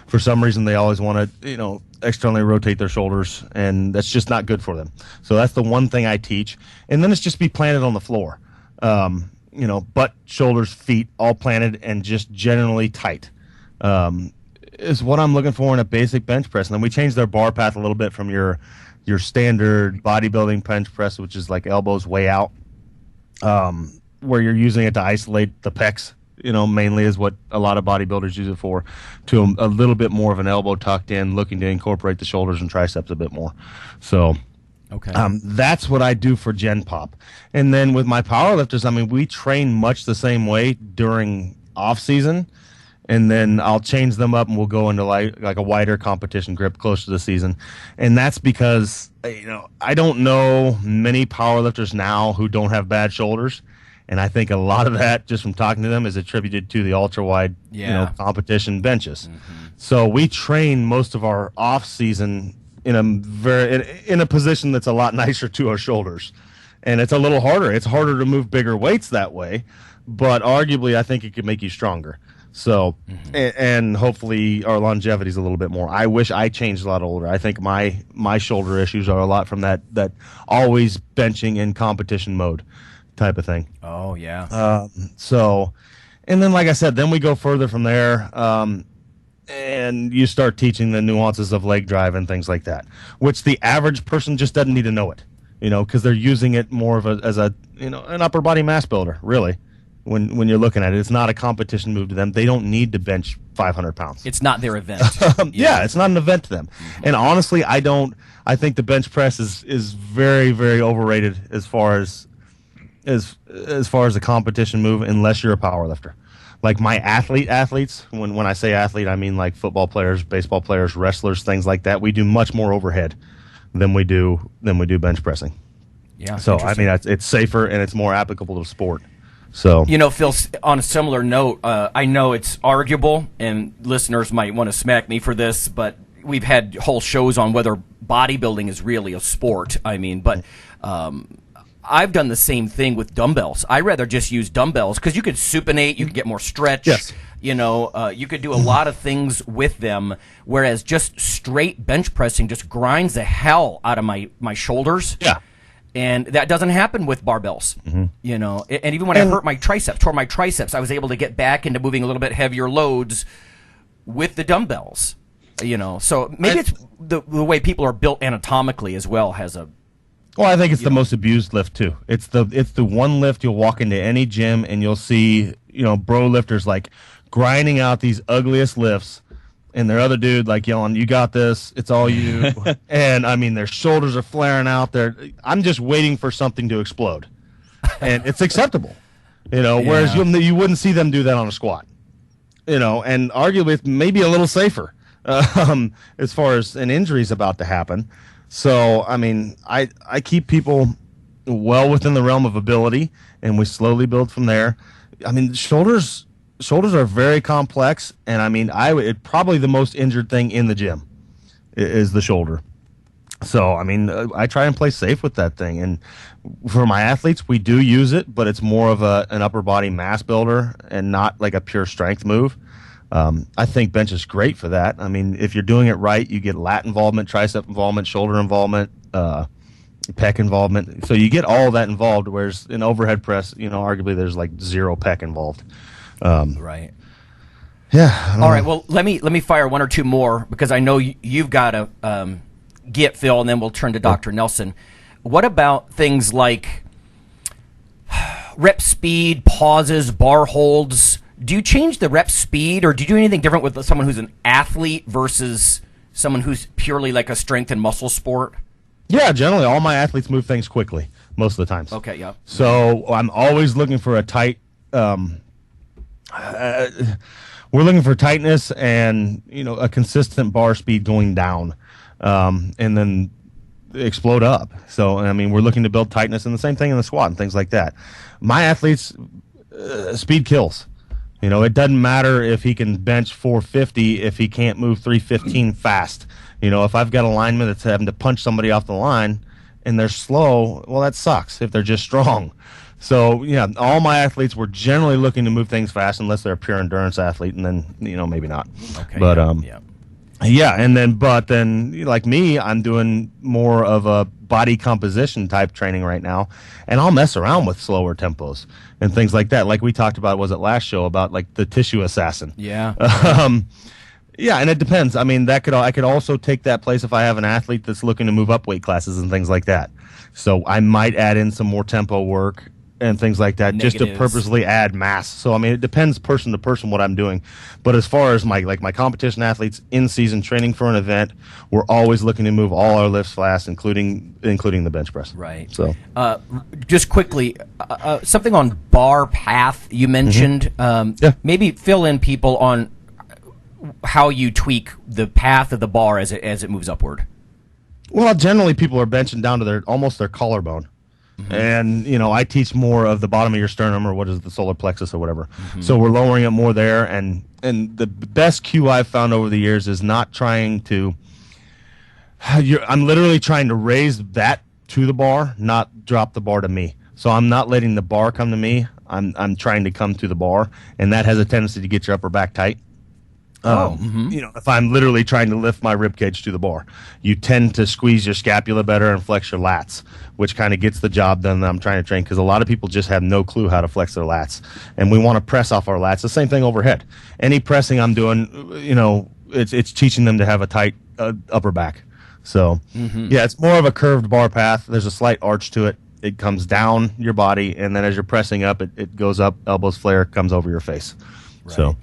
For some reason, they always want to, externally rotate their shoulders, and that's just not good for them. So that's the one thing I teach. And then it's just be planted on the floor. Butt, shoulders, feet, all planted and just generally tight is what I'm looking for in a basic bench press. And then we change their bar path a little bit from your standard bodybuilding bench press, which is like elbows way out, where you're using it to isolate the pecs, mainly is what a lot of bodybuilders use it for, to a little bit more of an elbow tucked in, looking to incorporate the shoulders and triceps a bit more. So okay, that's what I do for Gen Pop. And then with my powerlifters, I mean, we train much the same way during off season, and then I'll change them up and we'll go into like a wider competition grip close to the season. And that's because, I don't know many powerlifters now who don't have bad shoulders. And I think a lot of that, just from talking to them, is attributed to the ultra-wide competition benches. So we train most of our off-season in a position that's a lot nicer to our shoulders. And it's a little harder. It's harder to move bigger weights that way, but arguably I think it could make you stronger. So, and hopefully our longevity is a little bit more. I wish I changed a lot older. I think my shoulder issues are a lot from that always benching in competition mode type of thing. Oh, yeah. And then, like I said, then we go further from there, and you start teaching the nuances of leg drive and things like that, which the average person just doesn't need to know it, because they're using it more of as an upper body mass builder, really. When you're looking at it, it's not a competition move to them. They don't need to bench 500 pounds. It's not their event. Yeah, it's not an event to them. And honestly, I think the bench press is very, very overrated as far as the competition move, unless you're a power lifter. Like my athletes, when I say athlete, I mean like football players, baseball players, wrestlers, things like that. We do much more overhead than we do bench pressing. Yeah. So I mean, it's safer and it's more applicable to the sport. So Phil, on a similar note, I know it's arguable, and listeners might want to smack me for this, but we've had whole shows on whether bodybuilding is really a sport. I mean, but I've done the same thing with dumbbells. I rather just use dumbbells because you could supinate, you could get more stretch. Yes. You could do a lot of things with them, whereas just straight bench pressing just grinds the hell out of my shoulders. Yeah. And that doesn't happen with barbells, And even when I tore my triceps, I was able to get back into moving a little bit heavier loads with the dumbbells, So maybe it's the way people are built anatomically as well has a. Well, I think it's the most abused lift too. It's the one lift you'll walk into any gym and you'll see, bro lifters like grinding out these ugliest lifts. And their other dude like yelling, "You got this! It's all you!" And I mean, their shoulders are flaring out. I'm just waiting for something to explode, and it's acceptable, Whereas you wouldn't see them do that on a squat, and arguably it's maybe a little safer as far as an injury is about to happen. So, I mean, I keep people well within the realm of ability, and we slowly build from there. I mean, shoulders are very complex, and I mean, probably the most injured thing in the gym is the shoulder. So, I mean, I try and play safe with that thing. And for my athletes, we do use it, but it's more of an upper body mass builder and not like a pure strength move. I think bench is great for that. I mean, if you're doing it right, you get lat involvement, tricep involvement, shoulder involvement, pec involvement. So you get all of that involved, whereas in overhead press, arguably there's like zero pec involved. Right. Yeah. All right. Well, let me fire one or two more because I know you've got to get Phil, and then we'll turn to Dr. Nelson. What about things like rep speed, pauses, bar holds? Do you change the rep speed, or do you do anything different with someone who's an athlete versus someone who's purely like a strength and muscle sport? Yeah, generally all my athletes move things quickly most of the times. Okay, yeah. So I'm always looking for a tight. We're looking for tightness and a consistent bar speed going down, and then explode up. So I mean, we're looking to build tightness, and the same thing in the squat and things like that. My athletes, speed kills. It doesn't matter if he can bench 450 if he can't move 315 fast. If I've got a lineman that's having to punch somebody off the line and they're slow, well, that sucks if they're just strong. So, yeah, all my athletes were generally looking to move things fast unless they're a pure endurance athlete, and then, maybe not. Okay. But, yeah. Yeah, and then like me, I'm doing more of a body composition type training right now, and I'll mess around with slower tempos and things like that. Like we talked about, was it last show, about like the tissue assassin? Yeah. Yeah, and it depends. I mean, I could also take that place if I have an athlete that's looking to move up weight classes and things like that. So I might add in some more tempo work and things like that, just to purposely add mass. So I mean, it depends person to person what I'm doing. But as far as my competition athletes in season training for an event, we're always looking to move all our lifts fast, including the bench press. Right. So just quickly, something on bar path you mentioned. Yeah. Maybe fill in people on how you tweak the path of the bar as it moves upward. Well, generally people are benching down to almost their collarbone. Mm-hmm. And, I teach more of the bottom of your sternum, or what is the solar plexus or whatever. Mm-hmm. So we're lowering it more there. And the best cue I've found over the years is not trying to I'm literally trying to raise that to the bar, not drop the bar to me. So I'm not letting the bar come to me. I'm trying to come to the bar, and that has a tendency to get your upper back tight. If I'm literally trying to lift my rib cage to the bar, you tend to squeeze your scapula better and flex your lats, which kind of gets the job done that I'm trying to train, because a lot of people just have no clue how to flex their lats, and we want to press off our lats. The same thing overhead. Any pressing I'm doing, it's teaching them to have a tight upper back. So, yeah, it's more of a curved bar path. There's a slight arch to it. It comes down your body, and then as you're pressing up, it goes up, elbows flare, comes over your face. Right. So.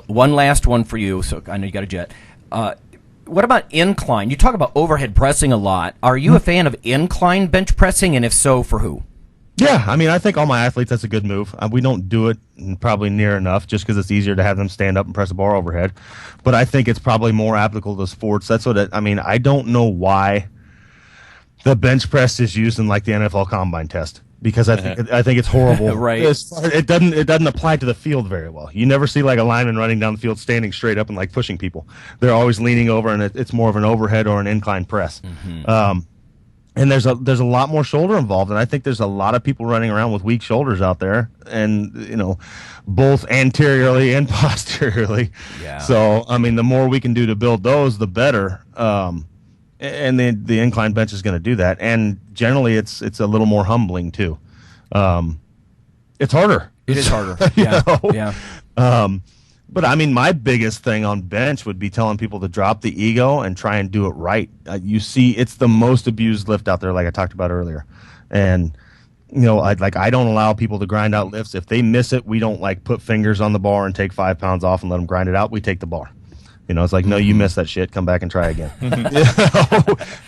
One last one for you, so I know you got a jet. What about incline? You talk about overhead pressing a lot. Are you a fan of incline bench pressing, and if so, for who? Yeah, I mean, I think all my athletes, that's a good move. We don't do it probably near enough, just because it's easier to have them stand up and press a bar overhead. But I think it's probably more applicable to sports. That's what I don't know why the bench press is used in like the NFL Combine test. Because I think it's horrible. Right. It doesn't apply to the field very well. You never see like a lineman running down the field standing straight up and like pushing people. They're always leaning over, and it's more of an overhead or an incline press. And there's a lot more shoulder involved, and I think there's a lot of people running around with weak shoulders out there, and both anteriorly and posteriorly. Yeah. So I mean, the more we can do to build those, the better. And the incline bench is going to do that, and generally it's a little more humbling too. It's harder. It is harder. Yeah. Yeah. But I mean, my biggest thing on bench would be telling people to drop the ego and try and do it right. You see, it's the most abused lift out there, like I talked about earlier, and I don't allow people to grind out lifts. If they miss it, we don't like put fingers on the bar and take 5 pounds off and let them grind it out. We take the bar. It's like, no, you missed that shit. Come back and try again.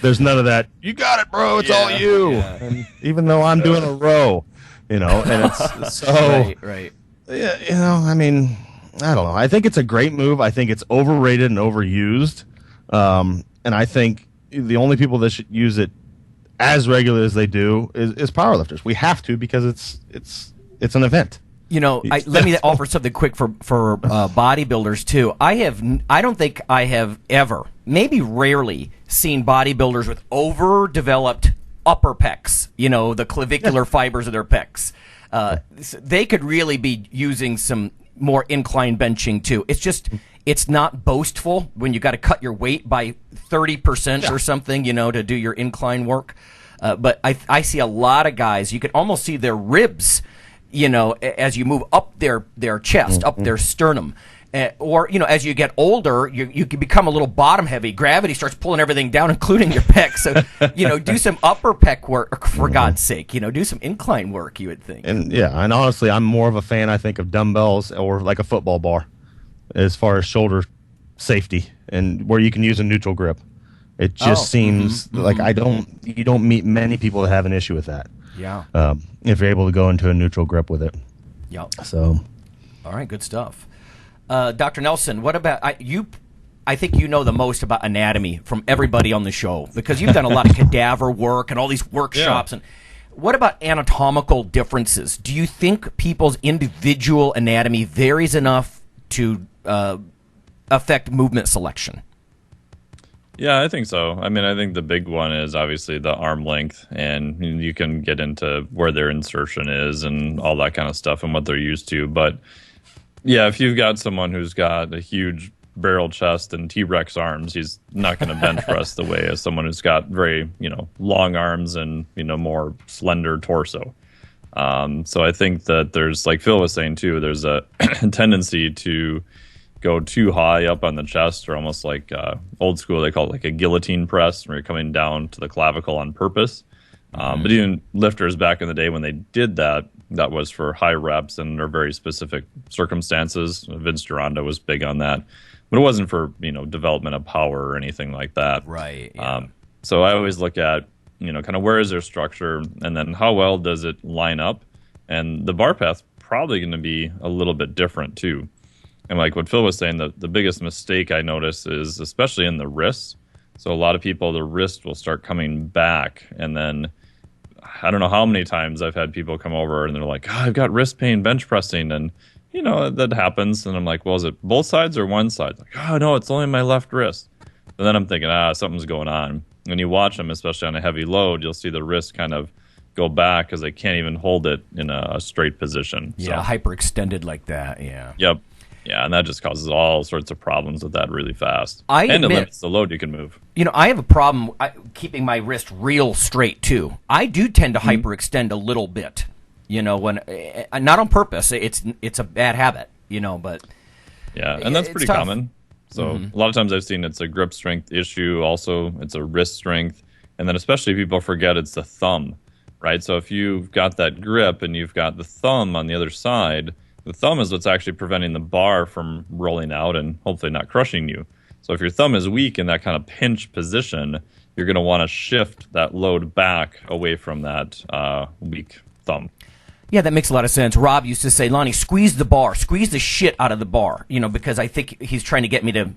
There's none of that. You got it, bro. It's all you. Yeah. And even though I'm doing a row, and it's so right. Yeah, I mean, I don't know. I think it's a great move. I think it's overrated and overused. And I think the only people that should use it as regularly as they do is powerlifters. We have to because it's an event. Let me offer something quick for bodybuilders too. I don't think I have ever, maybe rarely, seen bodybuilders with overdeveloped upper pecs. The clavicular fibers of their pecs. They could really be using some more incline benching too. It's not boastful when you got to cut your weight by 30% or something, to do your incline work. But I see a lot of guys. You can almost see their ribs, as you move up their chest, up their sternum. Or, as you get older, you can become a little bottom heavy. Gravity starts pulling everything down, including your pecs. So, do some upper pec work, for God's sake. Do some incline work, you would think. And honestly, I'm more of a fan, I think, of dumbbells or like a football bar as far as shoulder safety and where you can use a neutral grip. It just seems like you don't meet many people that have an issue with that. Yeah. If you're able to go into a neutral grip with it. Yep. So. All right, good stuff. Dr. Nelson, what about you? I think you know the most about anatomy from everybody on the show because you've done a lot of cadaver work and all these workshops. Yeah. And what about anatomical differences? Do you think people's individual anatomy varies enough to affect movement selection? Yeah, I think so. I mean, I think the big one is obviously the arm length, and you can get into where their insertion is and all that kind of stuff and what they're used to. But yeah, if you've got someone who's got a huge barrel chest and T-Rex arms, he's not going to bench press the way as someone who's got very, long arms and, more slender torso. So I think that there's, like Phil was saying too, there's a tendency to go too high up on the chest, or almost like old school, they call it like a guillotine press, where you're coming down to the clavicle on purpose. But even lifters back in the day when they did that, that was for high reps and under very specific circumstances. Vince Gironda was big on that, but it wasn't for development of power or anything like that. Right. Yeah. So I always look at kind of where is their structure, and then how well does it line up, and the bar path's probably going to be a little bit different too. And like what Phil was saying, the biggest mistake I notice is especially in the wrists. So a lot of people, the wrist will start coming back, and then I don't know how many times I've had people come over and they're like, I've got wrist pain bench pressing, and that happens. And I'm like, well, is it both sides or one side? Like, oh no, it's only my left wrist. And then I'm thinking, something's going on. When you watch them, especially on a heavy load, you'll see the wrist kind of go back because they can't even hold it in a straight position. Yeah, so, hyperextended like that. Yeah. Yep. Yeah, and that just causes all sorts of problems with that really fast. And it limits the load you can move. I have a problem keeping my wrist real straight, too. I do tend to hyperextend a little bit, when not on purpose. It's a bad habit, but... Yeah, and that's pretty common. So a lot of times I've seen it's a grip strength issue. Also, it's a wrist strength. And then especially people forget it's the thumb, right? So if you've got that grip and you've got the thumb on the other side... The thumb is what's actually preventing the bar from rolling out and hopefully not crushing you. So if your thumb is weak in that kind of pinch position, you're going to want to shift that load back away from that weak thumb. Yeah, that makes a lot of sense. Rob used to say, Lonnie, squeeze the bar, squeeze the shit out of the bar, because I think he's trying to get me to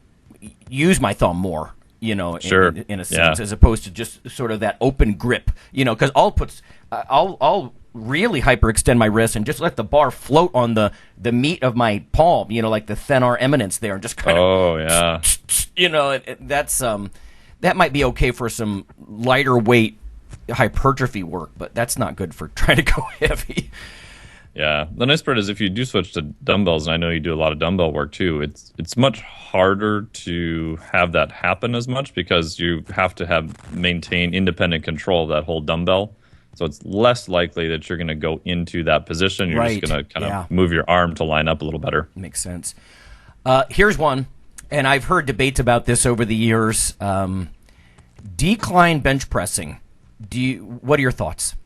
use my thumb more, sure. in a sense, as opposed to just sort of that open grip, because I'll really hyperextend my wrist and just let the bar float on the meat of my palm, like the thenar eminence there, and just kind that's that might be okay for some lighter weight hypertrophy work, but that's not good for trying to go heavy. Yeah, the nice part is if you do switch to dumbbells, and I know you do a lot of dumbbell work too, it's much harder to have that happen as much because you have to maintain independent control of that whole dumbbell. So it's less likely that you're going to go into that position. You're just going to kind of move your arm to line up a little better. Makes sense. Here's one, and I've heard debates about this over the years. Decline bench pressing. What are your thoughts?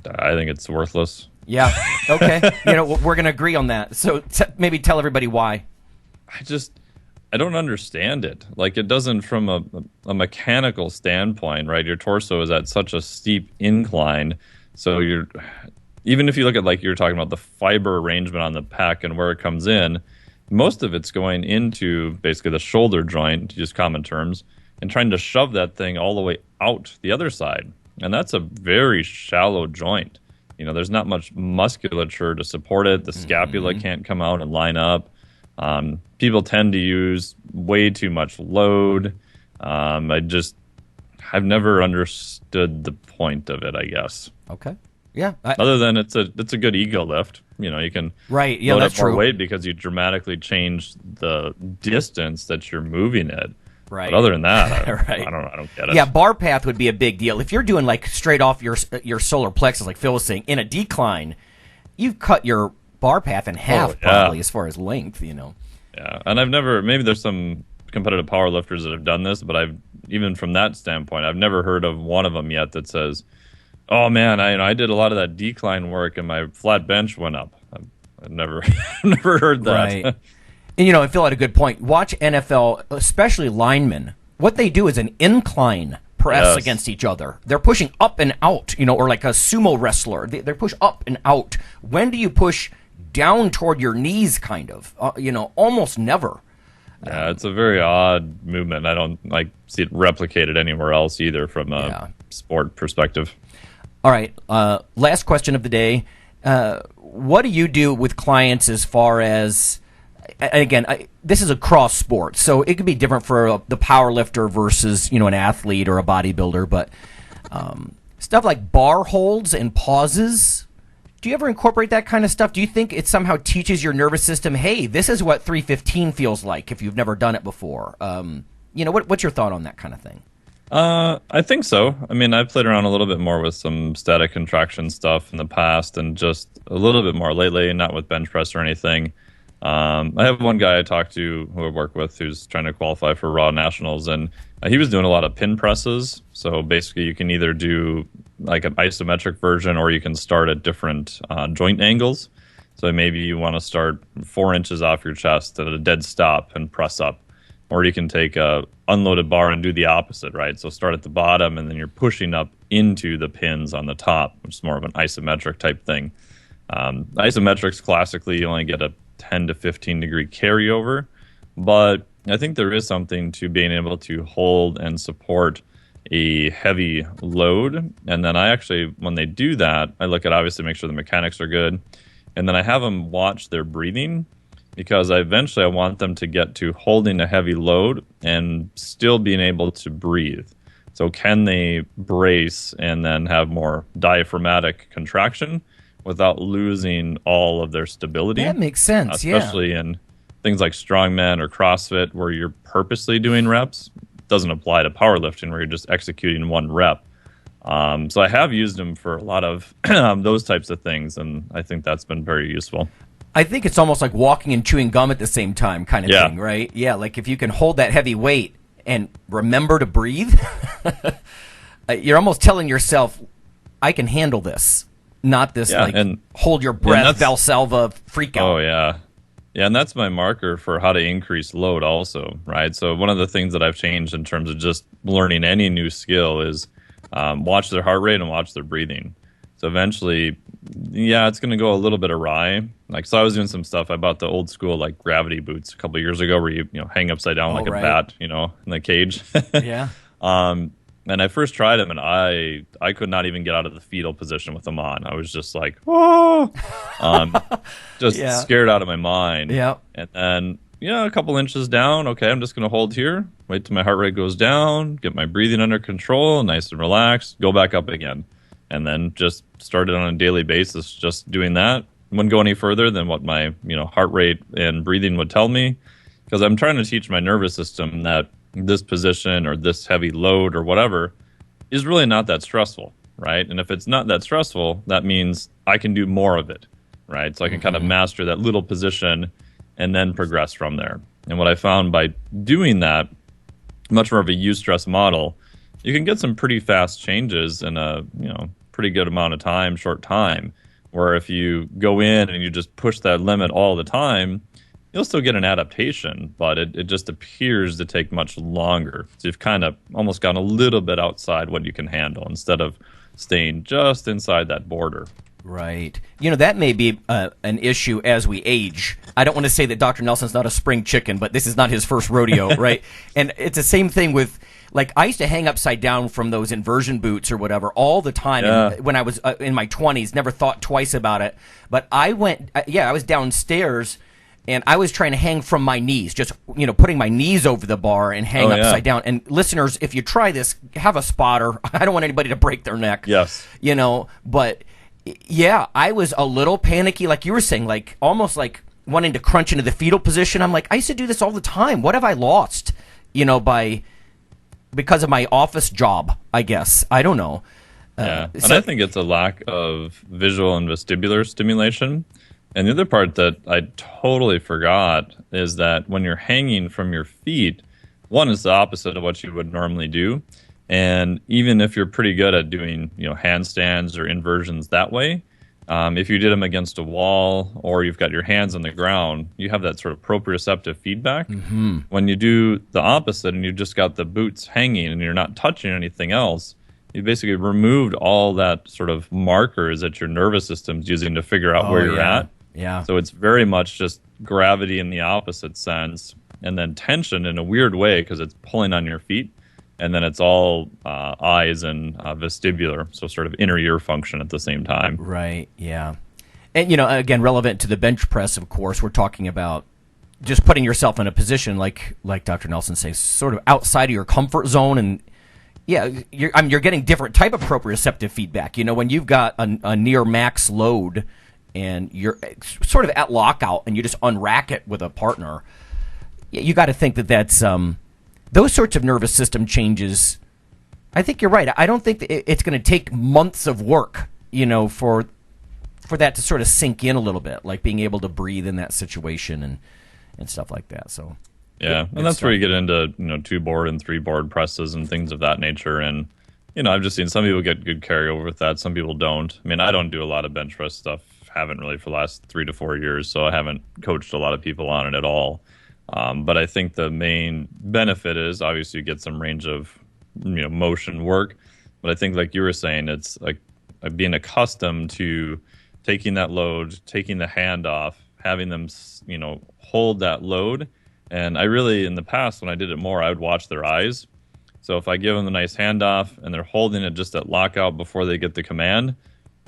I think it's worthless. Yeah. Okay. We're going to agree on that. So maybe tell everybody why. I don't understand it. Like, it doesn't from a mechanical standpoint, right? Your torso is at such a steep incline. So even if you look at, like, you're talking about the fiber arrangement on the pec and where it comes in, most of it's going into basically the shoulder joint, to use common terms, and trying to shove that thing all the way out the other side. And that's a very shallow joint. There's not much musculature to support it. The scapula can't come out and line up. People tend to use way too much load. I've never understood the point of it, I guess. Okay. Yeah. Other than it's a good ego lift. You can right. Yeah, load that's up more true. weight because you dramatically change the distance that you're moving it. Right. But other than that, right. I don't get it. Yeah, bar path would be a big deal. If you're doing like straight off your solar plexus, like Phil was saying, in a decline, you've cut your bar path in half probably as far as length. Yeah, and I've never. Maybe there's some competitive power lifters that have done this, but even from that standpoint, I've never heard of one of them yet that says, "Oh man, I did a lot of that decline work and my flat bench went up." I've never heard that. Right. And Phil had a good point. Watch NFL, especially linemen. What they do is an incline press against each other. They're pushing up and out, or like a sumo wrestler. They're push up and out. When do you push down toward your knees, kind of? Almost never. Yeah, it's a very odd movement. I don't see it replicated anywhere else either from a sport perspective. All right. Last question of the day. What do you do with clients as far as, again, this is a cross sport, so it could be different for the power lifter versus, an athlete or a bodybuilder, but stuff like bar holds and pauses, do you ever incorporate that kind of stuff? Do you think it somehow teaches your nervous system, hey, this is what 315 feels like if you've never done it before? What's your thought on that kind of thing? I think so. I've played around a little bit more with some static contraction stuff in the past and just a little bit more lately, not with bench press or anything. I have one guy I talked to who I work with who's trying to qualify for Raw Nationals, and he was doing a lot of pin presses. So basically you can either do like an isometric version or you can start at different joint angles. So maybe you want to start 4 inches off your chest at a dead stop and press up. Or you can take a unloaded bar and do the opposite, right? So start at the bottom and then you're pushing up into the pins on the top, which is more of an isometric type thing. Isometrics, classically, you only get a 10 to 15 degree carryover, but I think there is something to being able to hold and support a heavy load. And then I actually, when they do that, I look at obviously make sure the mechanics are good, and then I have them watch their breathing, because I want them to get to holding a heavy load and still being able to breathe. So can they brace and then have more diaphragmatic contraction without losing all of their stability? That makes sense, especially in things like strongman or CrossFit where you're purposely doing reps. It doesn't apply to powerlifting where you're just executing one rep. So I have used them for a lot of those types of things, and I think that's been very useful. I think it's almost like walking and chewing gum at the same time kind of thing, right? Yeah, like if you can hold that heavy weight and remember to breathe, you're almost telling yourself, I can handle this, not this and hold your breath, Valsalva freak out. Oh, yeah. Yeah, and that's my marker for how to increase load also, right? So one of the things that I've changed in terms of just learning any new skill is watch their heart rate and watch their breathing. So eventually, it's going to go a little bit awry. So I was doing some stuff. I bought the old school gravity boots a couple of years ago, where you hang upside down a bat, in the cage. Yeah. And I first tried them, and I could not even get out of the fetal position with them on. I was just like, oh, scared out of my mind. Yeah. And then a couple inches down. Okay, I'm just going to hold here. Wait till my heart rate goes down. Get my breathing under control, nice and relaxed. Go back up again. And then just started on a daily basis just doing that. Wouldn't go any further than what my heart rate and breathing would tell me, because I'm trying to teach my nervous system that this position or this heavy load or whatever is really not that stressful, right? And if it's not that stressful, that means I can do more of it, right? So I can kind of master that little position and then progress from there. And what I found by doing that, much more of a use-stress model, you can get some pretty fast changes in a pretty good amount of time, short time, where if you go in and you just push that limit all the time, you'll still get an adaptation, but it just appears to take much longer. So you've kind of almost gone a little bit outside what you can handle instead of staying just inside that border. Right. That may be an issue as we age. I don't want to say that Dr. Nelson's not a spring chicken, but this is not his first rodeo, right? And it's the same thing with, like, I used to hang upside down from those inversion boots or whatever all the time. Yeah. And when I was in my 20s, never thought twice about it. But I was downstairs, and I was trying to hang from my knees, just, putting my knees over the bar and hang upside down. And listeners, if you try this, have a spotter. I don't want anybody to break their neck. Yes. But yeah, I was a little panicky, like you were saying, like almost like wanting to crunch into the fetal position. I'm like, I used to do this all the time. What have I lost? Because of my office job, I guess. I don't know. And I think it's a lack of visual and vestibular stimulation. And the other part that I totally forgot is that when you're hanging from your feet, one is the opposite of what you would normally do. And even if you're pretty good at doing, handstands or inversions that way, if you did them against a wall or you've got your hands on the ground, you have that sort of proprioceptive feedback. Mm-hmm. When you do the opposite and you just got the boots hanging and you're not touching anything else, you basically removed all that sort of markers that your nervous system's using to figure out where you're at. Yeah. So it's very much just gravity in the opposite sense, and then tension in a weird way because it's pulling on your feet. And then it's all eyes and vestibular, so sort of inner ear function at the same time. Right, yeah. And, again, relevant to the bench press, of course, we're talking about just putting yourself in a position, like Dr. Nelson says, sort of outside of your comfort zone. And, yeah, you're getting different type of proprioceptive feedback. When you've got a near max load and you're sort of at lockout and you just unrack it with a partner, you got to think that's... those sorts of nervous system changes, I think you're right. I don't think that it's going to take months of work, for that to sort of sink in a little bit, like being able to breathe in that situation and stuff like that. So yeah, and that's where you get into 2-board and 3-board presses and things of that nature. And I've just seen some people get good carryover with that. Some people don't. I mean, I don't do a lot of bench press stuff. Haven't really for the last 3 to 4 years, so I haven't coached a lot of people on it at all. But I think the main benefit is obviously you get some range of motion work. But I think, like you were saying, it's like being accustomed to taking that load, taking the hand off, having them hold that load. And I really, in the past, when I did it more, I would watch their eyes. So if I give them a nice handoff and they're holding it just at lockout before they get the command,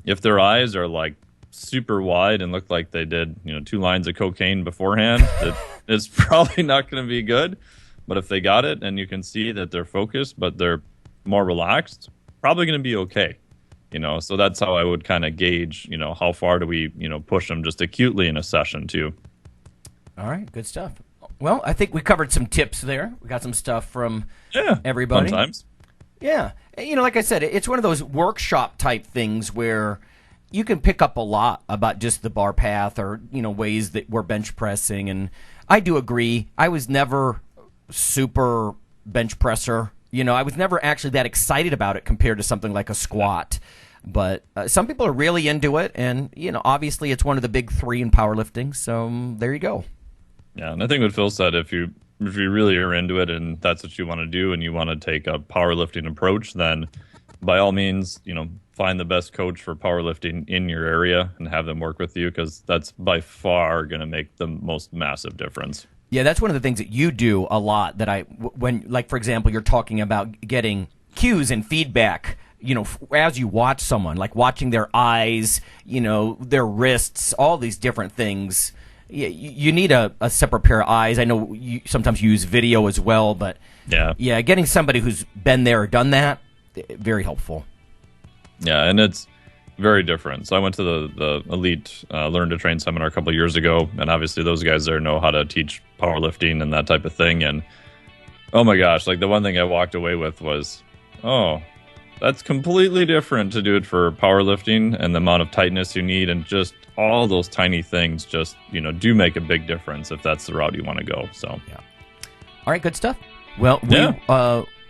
if their eyes are like super wide and look like they did 2 lines of cocaine beforehand, it's probably not going to be good. But if they got it and you can see that they're focused but they're more relaxed, probably going to be okay. So that's how I would kind of gauge how far do we push them just acutely in a session too. All right, good stuff. Well, I think we covered some tips there. We got some stuff from everybody. Sometimes. Yeah. Like I said, it's one of those workshop type things where you can pick up a lot about just the bar path or, ways that we're bench pressing. And I do agree. I was never super bench presser. I was never actually that excited about it compared to something like a squat. But some people are really into it. And, obviously it's one of the big 3 in powerlifting. So there you go. Yeah, and I think what Phil said, if you really are into it and that's what you want to do and you want to take a powerlifting approach, then by all means, find the best coach for powerlifting in your area and have them work with you, because that's by far going to make the most massive difference. Yeah, that's one of the things that you do a lot that when, like, for example, you're talking about getting cues and feedback, as you watch someone, like watching their eyes, their wrists, all these different things. You need a separate pair of eyes. I know you sometimes use video as well, but yeah, getting somebody who's been there or done that, very helpful. Yeah, and it's very different. So I went to the Elite Learn to Train seminar a couple of years ago, and obviously those guys there know how to teach powerlifting and that type of thing. And oh my gosh, like the one thing I walked away with was, oh, that's completely different to do it for powerlifting and the amount of tightness you need, and just all those tiny things just, do make a big difference if that's the route you want to go. So, yeah. All right, good stuff. Well,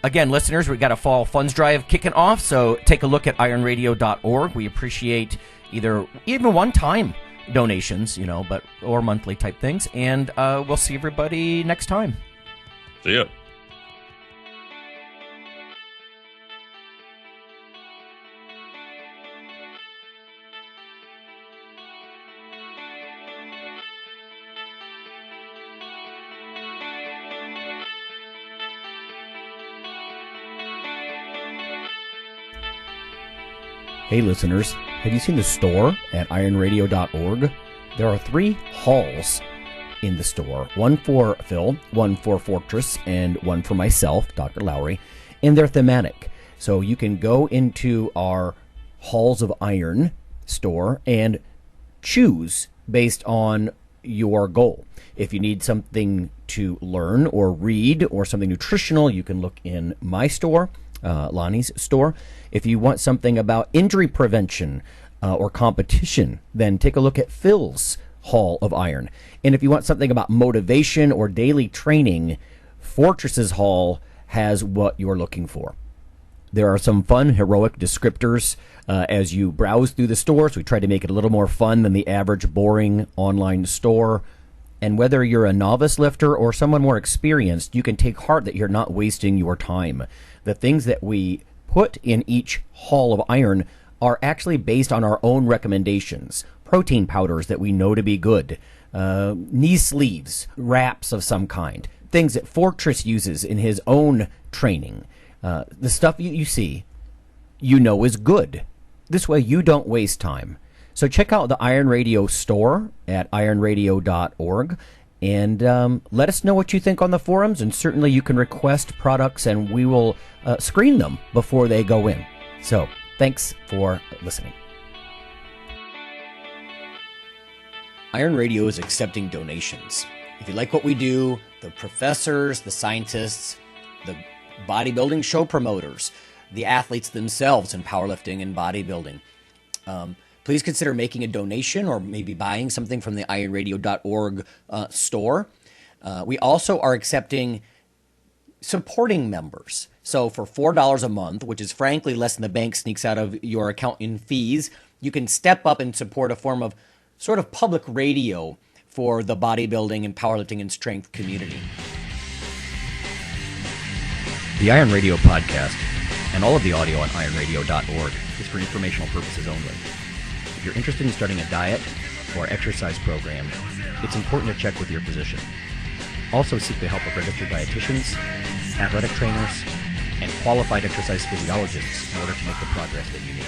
again, listeners, we got a fall funds drive kicking off, so take a look at IronRadio.org. We appreciate even one-time donations, or monthly type things, and we'll see everybody next time. See ya. Hey listeners, have you seen the store at IronRadio.org? There are 3 halls in the store. One for Phil, one for Fortress, and one for myself, Dr. Lowry, and they're thematic. So you can go into our Halls of Iron store and choose based on your goal. If you need something to learn or read or something nutritional, you can look in my store, Lonnie's store. If you want something about injury prevention or competition, then take a look at Phil's Hall of Iron. And if you want something about motivation or daily training, Fortress's Hall has what you're looking for. There are some fun, heroic descriptors as you browse through the stores. We try to make it a little more fun than the average boring online store. And whether you're a novice lifter or someone more experienced, you can take heart that you're not wasting your time. The things that we put in each Hall of Iron are actually based on our own recommendations. Protein powders that we know to be good, knee sleeves, wraps of some kind, things that Fortress uses in his own training. The stuff you see, you know is good. This way you don't waste time. So check out the Iron Radio store at ironradio.org and let us know what you think on the forums, and certainly you can request products and we will screen them before they go in. So thanks for listening. Iron Radio is accepting donations. If you like what we do, the professors, the scientists, the bodybuilding show promoters, the athletes themselves in powerlifting and bodybuilding, please consider making a donation or maybe buying something from the ironradio.org store. We also are accepting supporting members. So for $4 a month, which is frankly less than the bank sneaks out of your account in fees, you can step up and support a form of sort of public radio for the bodybuilding and powerlifting and strength community. The Iron Radio podcast and all of the audio on ironradio.org is for informational purposes only. If you're interested in starting a diet or exercise program, it's important to check with your physician. Also seek the help of registered dietitians, athletic trainers, and qualified exercise physiologists in order to make the progress that you need.